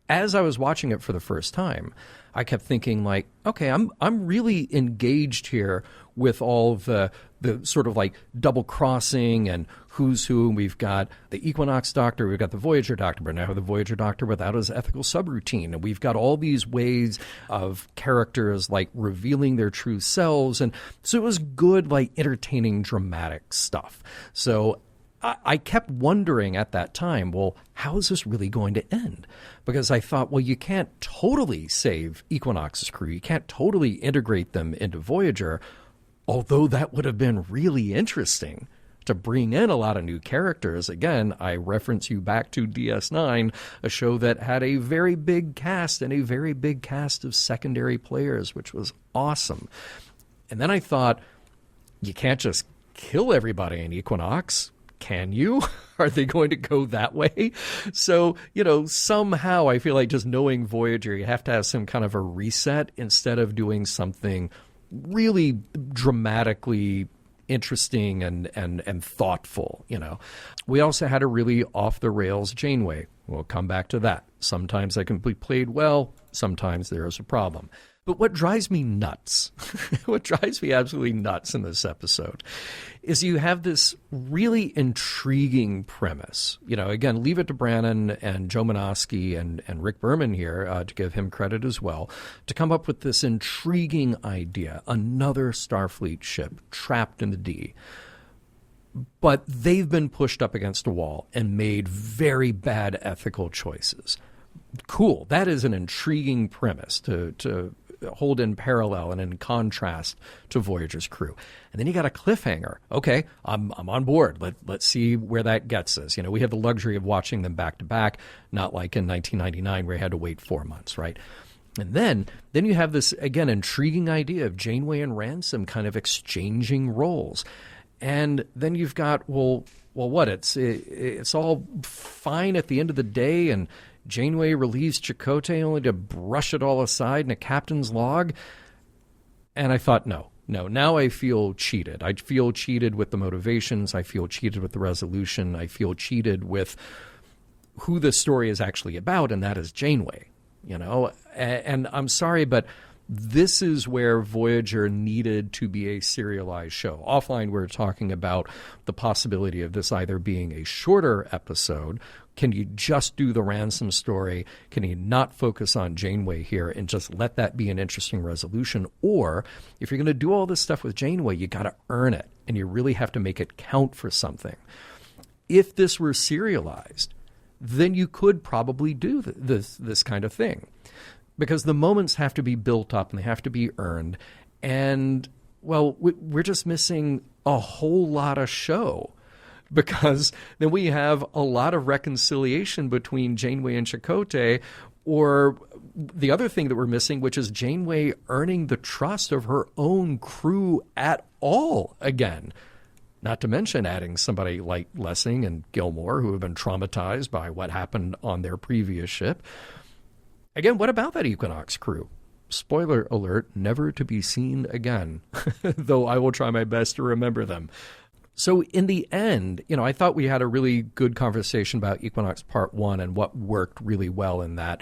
as I was watching it for the first time, I kept thinking like, okay, I'm really engaged here with all the sort of like double crossing and who's who. We've got the Equinox Doctor, we've got the Voyager Doctor, but now the Voyager Doctor without his ethical subroutine. And we've got all these ways of characters like revealing their true selves. And so it was good, like entertaining, dramatic stuff. So I kept wondering at that time, well, how is this really going to end? Because I thought, well, you can't totally save Equinox's crew. You can't totally integrate them into Voyager, although that would have been really interesting to bring in a lot of new characters. Again, I reference you back to DS9, a show that had a very big cast and a very big cast of secondary players, which was awesome. And then I thought, you can't just kill everybody in Equinox. Can you? Are they going to go that way? So, somehow I feel like just knowing Voyager, you have to have some kind of a reset instead of doing something really dramatically interesting and thoughtful, We also had a really off-the-rails Janeway. We'll come back to that. Sometimes that can be played well. Sometimes there is a problem. But what drives me nuts, what drives me absolutely nuts in this episode is you have this really intriguing premise. You know, again, leave it to Brannon and Joe Menosky and Rick Berman here, to give him credit as well, to come up with this intriguing idea, another Starfleet ship trapped in the D. But they've been pushed up against a wall and made very bad ethical choices. Cool. That is an intriguing premise to hold in parallel and in contrast to Voyager's crew. And then you got a cliffhanger. Okay, I'm on board. Let's see where that gets us. You know, we have the luxury of watching them back to back, not like in 1999 where you had to wait 4 months, right? And then you have this, again, intriguing idea of Janeway and Ransom kind of exchanging roles. And then you've got, well, what? It's all fine at the end of the day, and Janeway relieves Chakotay only to brush it all aside in a captain's log. And I thought, no, now I feel cheated. I feel cheated with the motivations. I feel cheated with the resolution. I feel cheated with who the story is actually about, and that is Janeway. You know, and I'm sorry, but this is where Voyager needed to be a serialized show. Offline, we're talking about the possibility of this either being a shorter episode. Can you just do the Ransom story? Can you not focus on Janeway here and just let that be an interesting resolution? Or if you're going to do all this stuff with Janeway, you got to earn it, and you really have to make it count for something. If this were serialized, then you could probably do this kind of thing, because the moments have to be built up and they have to be earned. And, well, we're just missing a whole lot of show, because then we have a lot of reconciliation between Janeway and Chakotay, or the other thing that we're missing, which is Janeway earning the trust of her own crew at all again. Not to mention adding somebody like Lessing and Gilmore, who have been traumatized by what happened on their previous ship. Again, what about that Equinox crew? Spoiler alert, never to be seen again, though I will try my best to remember them. So in the end, you know, I thought we had a really good conversation about Equinox Part 1 and what worked really well in that,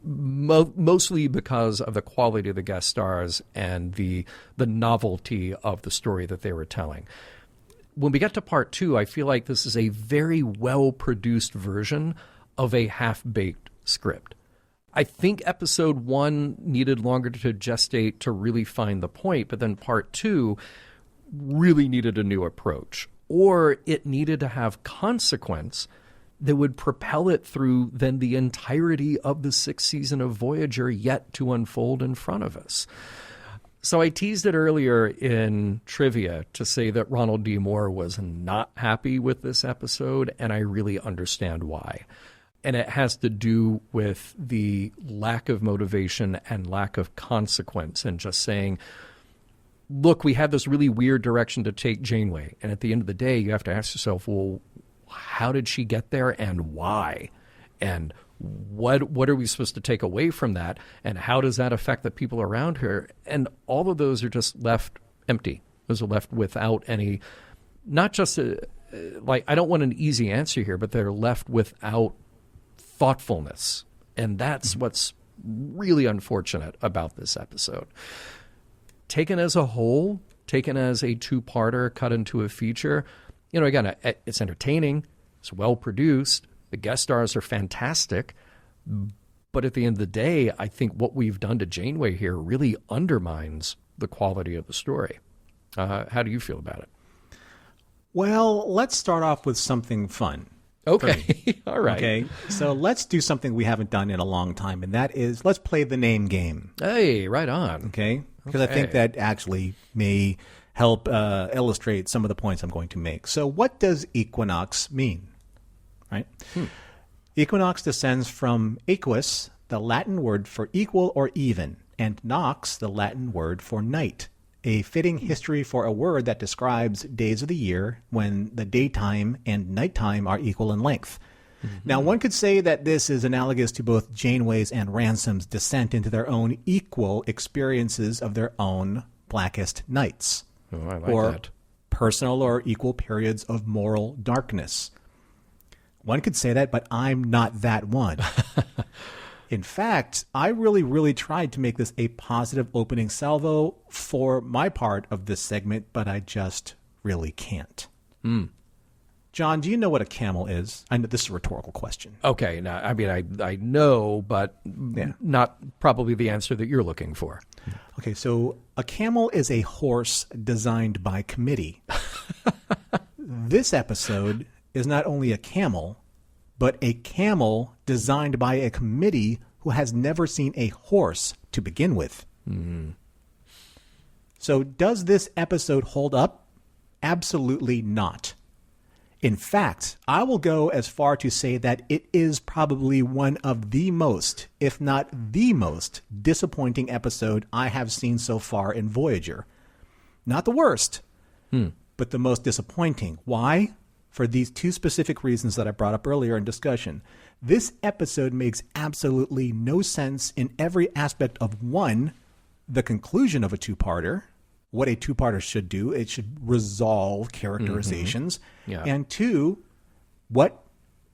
mostly because of the quality of the guest stars and the novelty of the story that they were telling. When we get to Part 2, I feel like this is a very well-produced version of a half-baked script. I think Episode 1 needed longer to gestate to really find the point, but then Part 2 really needed a new approach, or it needed to have consequence that would propel it through then the entirety of the 6th season of Voyager yet to unfold in front of us. So I teased it earlier in trivia to say that Ronald D. Moore was not happy with this episode, and I really understand why. And it has to do with the lack of motivation and lack of consequence, and just saying, look, we had this really weird direction to take Janeway. And at the end of the day, you have to ask yourself, well, how did she get there and why? And what are we supposed to take away from that? And how does that affect the people around her? And all of those are just left empty. Those are left without any, not just I don't want an easy answer here, but they're left without thoughtfulness. And that's what's really unfortunate about this episode. Taken as a whole, taken as a two-parter cut into a feature, you know, again, it's entertaining, it's well-produced, the guest stars are fantastic, but at the end of the day, I think what we've done to Janeway here really undermines the quality of the story. How do you feel about it? Well, let's start off with something fun. Okay. All right. Okay. So let's do something we haven't done in a long time, and that is let's play the name game. Hey, right on. Okay. Because I think that actually may help illustrate some of the points I'm going to make. So what does equinox mean? Right? Equinox descends from equus, the Latin word for equal or even, and nox, the Latin word for night. A fitting history for a word that describes days of the year when the daytime and nighttime are equal in length. Now, one could say that this is analogous to both Janeway's and Ransom's descent into their own equal experiences of their own blackest nights. Oh, I like or that. Personal or equal periods of moral darkness. One could say that, but I'm not that one. In fact, I really tried to make this a positive opening salvo for my part of this segment, but I just really can't. John, do you know what a camel is? I know this is a rhetorical question. Okay, now I mean I know, but not probably the answer that you're looking for. Okay, so a camel is a horse designed by committee. This episode is not only a camel, but a camel designed by a committee who has never seen a horse to begin with. So does this episode hold up? Absolutely not. In fact, I will go as far to say that it is probably one of the most, if not the most, disappointing episode I have seen so far in Voyager. Not the worst, but the most disappointing. Why? For these two specific reasons that I brought up earlier in discussion. This episode makes absolutely no sense in every aspect of, one, the conclusion of a two-parter, what a two-parter should do. It should resolve characterizations. And two, what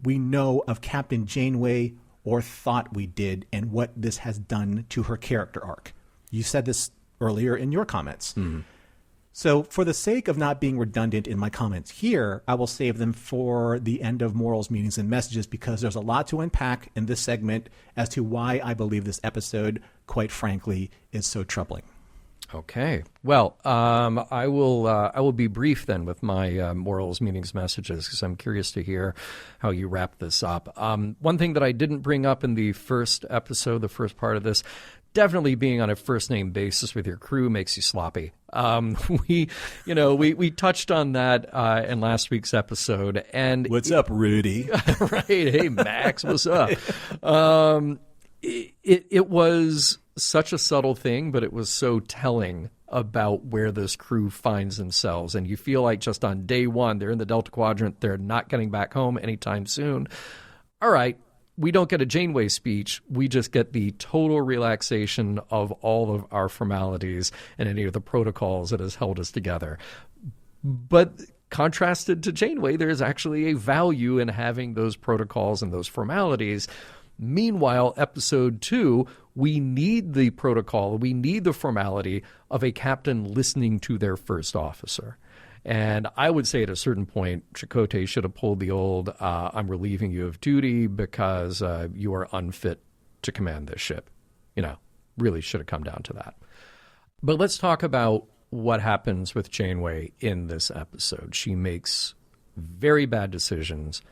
we know of Captain Janeway or thought we did and what this has done to her character arc. You said this earlier in your comments. So for the sake of not being redundant in my comments here, I will save them for the end of Morals, Meanings, and Messages because there's a lot to unpack in this segment as to why I believe this episode, quite frankly, is so troubling. Okay. Well, I will be brief then with my morals, meanings, messages because I'm curious to hear how you wrap this up. One thing that I didn't bring up in the first episode, the first part of this, definitely being on a first name basis with your crew makes you sloppy. We touched on that in last week's episode. And what's up, Rudy? Right. Hey, Max, what's up? It was such a subtle thing, but it was so telling about where this crew finds themselves. And you feel like just on day one, they're in the Delta Quadrant. They're not getting back home anytime soon. All right. We don't get a Janeway speech. We just get the total relaxation of all of our formalities and any of the protocols that has held us together. But contrasted to Janeway, there is actually a value in having those protocols and those formalities. Meanwhile, episode 2, we need the protocol, we need the formality of a captain listening to their first officer. And I would say at a certain point, Chakotay should have pulled the old, I'm relieving you of duty because you are unfit to command this ship. Really should have come down to that. But let's talk about what happens with Janeway in this episode. She makes very bad decisions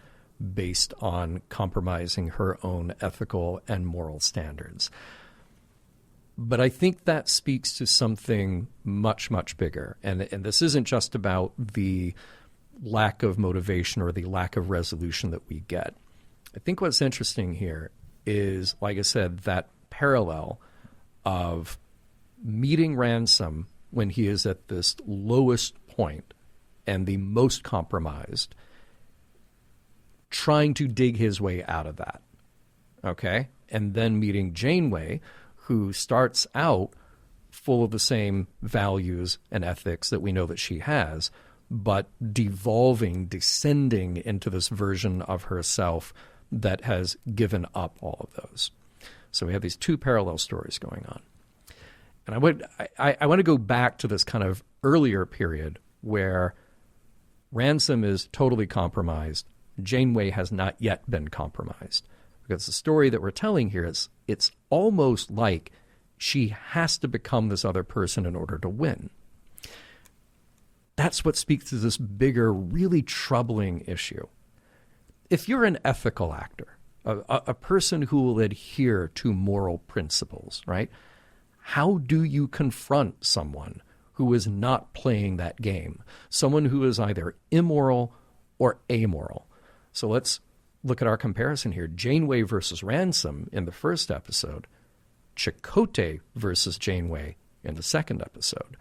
based on compromising her own ethical and moral standards. But I think that speaks to something much, much bigger. And this isn't just about the lack of motivation or the lack of resolution that we get. I think what's interesting here is, like I said, that parallel of meeting Ransom when he is at this lowest point and the most compromised, trying to dig his way out of that, okay? And then meeting Janeway, who starts out full of the same values and ethics that we know that she has, but descending into this version of herself that has given up all of those. So we have these two parallel stories going on. And I want to go back to this kind of earlier period where Ransom is totally compromised. Janeway has not yet been compromised. Because the story that we're telling here is it's almost like she has to become this other person in order to win. That's what speaks to this bigger, really troubling issue. If you're an ethical actor, a person who will adhere to moral principles, right? How do you confront someone who is not playing that game? Someone who is either immoral or amoral. So let's look at our comparison here. Janeway versus Ransom in the first episode. Chakotay versus Janeway in the second episode.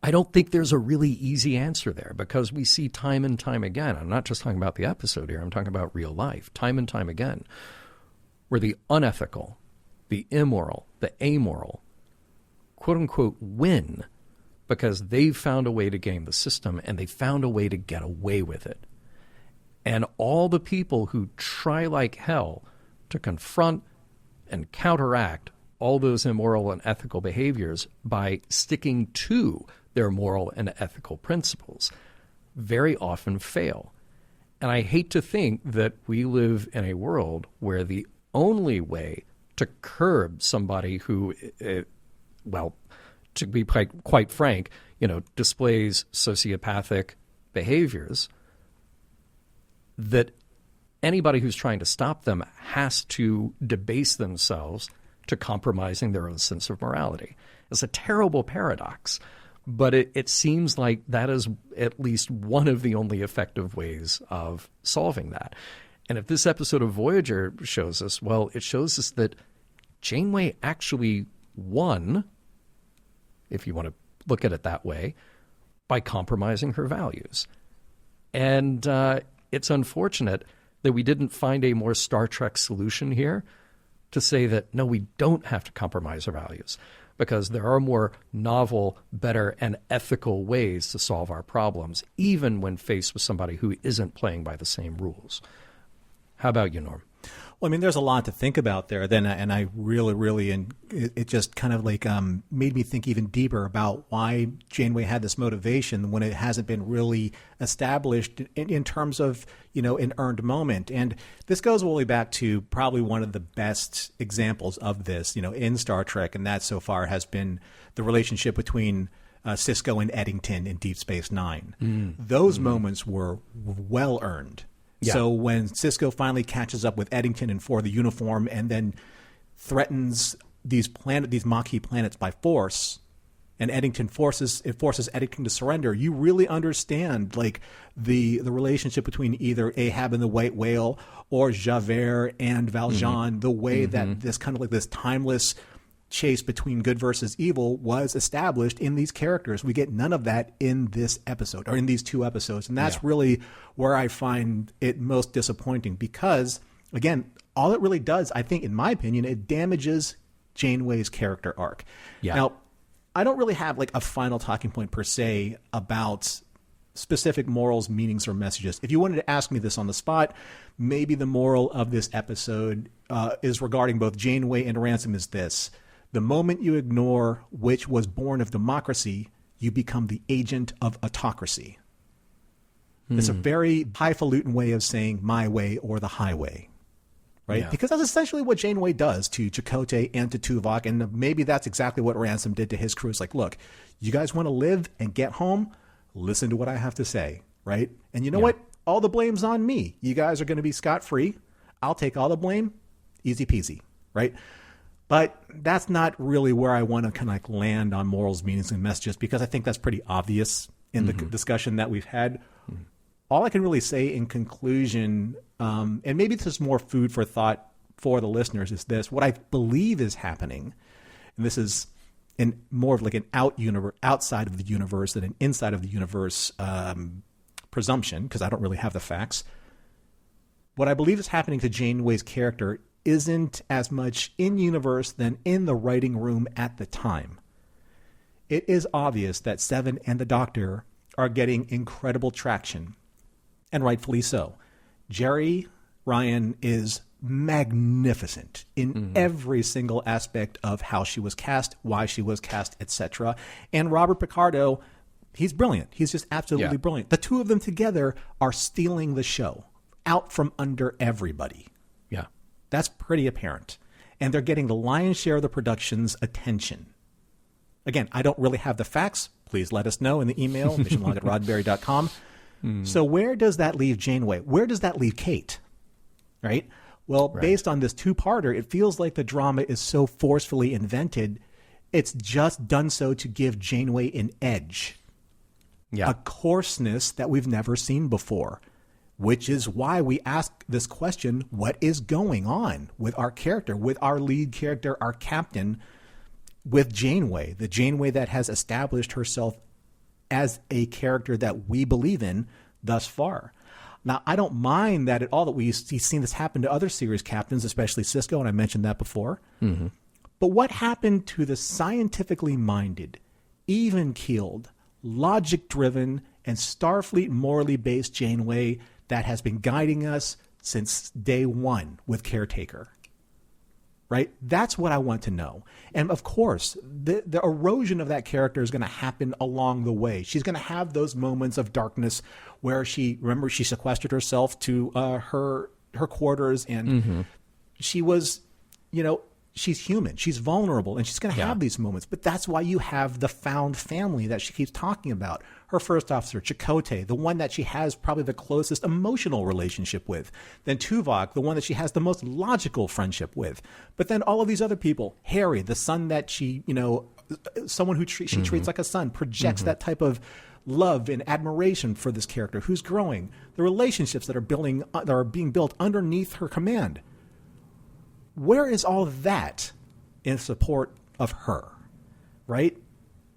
I don't think there's a really easy answer there because we see time and time again, I'm not just talking about the episode here, I'm talking about real life, time and time again, where the unethical, the immoral, the amoral, quote-unquote, win because they've found a way to game the system and they found a way to get away with it. And all the people who try like hell to to confront and counteract all those immoral and ethical behaviors by sticking to their moral and ethical principles very often fail. And I hate to think that we live in a world where the only way to curb somebody who, to be quite frank, displays sociopathic behaviors, that anybody who's trying to stop them has to debase themselves to compromising their own sense of morality. It's a terrible paradox, but it seems like that is at least one of the only effective ways of solving that. And if this episode of Voyager shows us, well, it shows us that Janeway actually won, if you want to look at it that way, by compromising her values. And it's unfortunate that we didn't find a more Star Trek solution here to say that, no, we don't have to compromise our values, because there are more novel, better, and ethical ways to solve our problems, even when faced with somebody who isn't playing by the same rules. How about you, Norm? Well, I mean, there's a lot to think about there. And I really, and it just kind of like made me think even deeper about why Janeway had this motivation when it hasn't been really established in terms of, an earned moment. And this goes all the way back to probably one of the best examples of this, in Star Trek. And that so far has been the relationship between Sisko and Eddington in Deep Space Nine. Those moments were well earned. Yeah. So when Sisko finally catches up with Eddington and for the uniform and then threatens these Maquis planets by force, and Eddington forces Eddington to surrender, you really understand like the relationship between either Ahab and the White Whale or Javert and Valjean, the way that this kind of like this timeless chase between good versus evil was established in these characters. We get none of that in this episode or in these two episodes. And that's really where I find it most disappointing because, again, all it really does, I think, in my opinion, it damages Janeway's character arc. Yeah. Now, I don't really have like a final talking point per se about specific morals, meanings, or messages. If you wanted to ask me this on the spot, maybe the moral of this episode is regarding both Janeway and Ransom is this: the moment you ignore which was born of democracy, you become the agent of autocracy. It's a very highfalutin way of saying my way or the highway, right? Yeah. Because that's essentially what Janeway does to Chakotay and to Tuvok, and maybe that's exactly what Ransom did to his crew. It's like, look, you guys want to live and get home? Listen to what I have to say, right? And you know what? All the blame's on me. You guys are going to be scot-free. I'll take all the blame. Easy peasy, right? But that's not really where I want to kind of like land on morals, meanings, and messages, because I think that's pretty obvious in the discussion that we've had. All I can really say in conclusion, and maybe this is more food for thought for the listeners, is this: what I believe is happening, and this is more of like an outside of the universe than an inside of the universe presumption, because I don't really have the facts. What I believe is happening to Janeway's character isn't as much in universe than in the writing room at the time. It is obvious that Seven and the Doctor are getting incredible traction, and rightfully so. Jerry Ryan is magnificent in every single aspect of how she was cast, why she was cast, etc. And Robert Picardo, he's brilliant. He's just absolutely brilliant. The two of them together are stealing the show out from under everybody. Yeah. That's pretty apparent. And they're getting the lion's share of the production's attention. Again, I don't really have the facts. Please let us know in the email, missionlog@roddenberry.com. So where does that leave Janeway? Where does that leave Kate? Right? Well, based on this two-parter, it feels like the drama is so forcefully invented, it's just done so to give Janeway an edge. Yeah. A coarseness that we've never seen before. Which is why we ask this question: what is going on with our character, with our lead character, our captain, with Janeway, the Janeway that has established herself as a character that we believe in thus far? Now, I don't mind that at all that we've seen this happen to other series captains, especially Sisko, and I mentioned that before. But what happened to the scientifically minded, even-keeled, logic-driven, and Starfleet morally based Janeway that has been guiding us since day one with Caretaker? right? That's what I want to know. And of course, the erosion of that character is going to happen along the way. She's going to have those moments of darkness where she sequestered herself to her quarters, and she was, she's human, she's vulnerable, and she's going to have these moments. But that's why you have the found family that she keeps talking about. Her first officer, Chakotay, the one that she has probably the closest emotional relationship with. Then Tuvok, the one that she has the most logical friendship with. But then all of these other people, Harry, the son that she, someone who she treats like a son, projects that type of love and admiration for this character who's growing. The relationships that are being built underneath her command. Where is all that in support of her, right?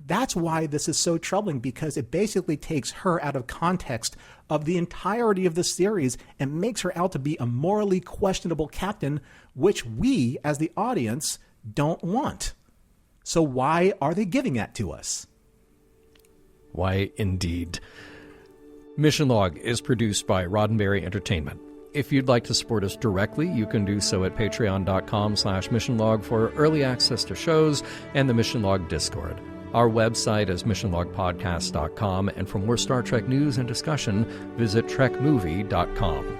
That's why this is so troubling, because it basically takes her out of context of the entirety of the series and makes her out to be a morally questionable captain, which we, as the audience, don't want. So why are they giving that to us? Why, indeed. Mission Log is produced by Roddenberry Entertainment. If you'd like to support us directly, you can do so at patreon.com/missionlog for early access to shows and the Mission Log Discord. Our website is missionlogpodcast.com, and for more Star Trek news and discussion, visit trekmovie.com.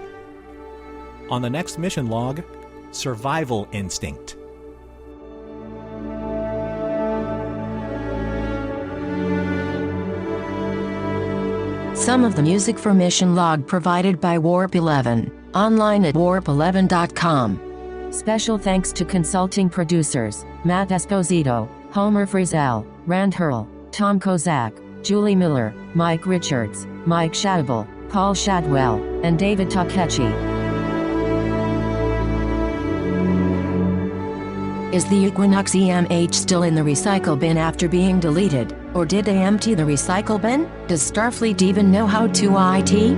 On the next Mission Log, Survival Instinct. Some of the music for Mission Log provided by Warp 11, online at warp11.com. Special thanks to consulting producers, Matt Esposito, Homer Frizzell, Rand Hurl, Tom Kozak, Julie Miller, Mike Richards, Mike Shadwell, Paul Shadwell, and David Takechi. Is the Equinox EMH still in the recycle bin after being deleted, or did they empty the recycle bin? Does Starfleet even know how to IT?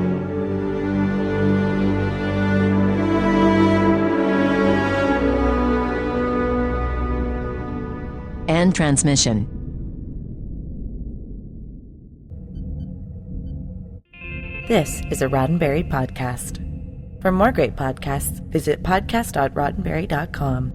End transmission. This is a Roddenberry podcast. For more great podcasts, visit podcast.roddenberry.com.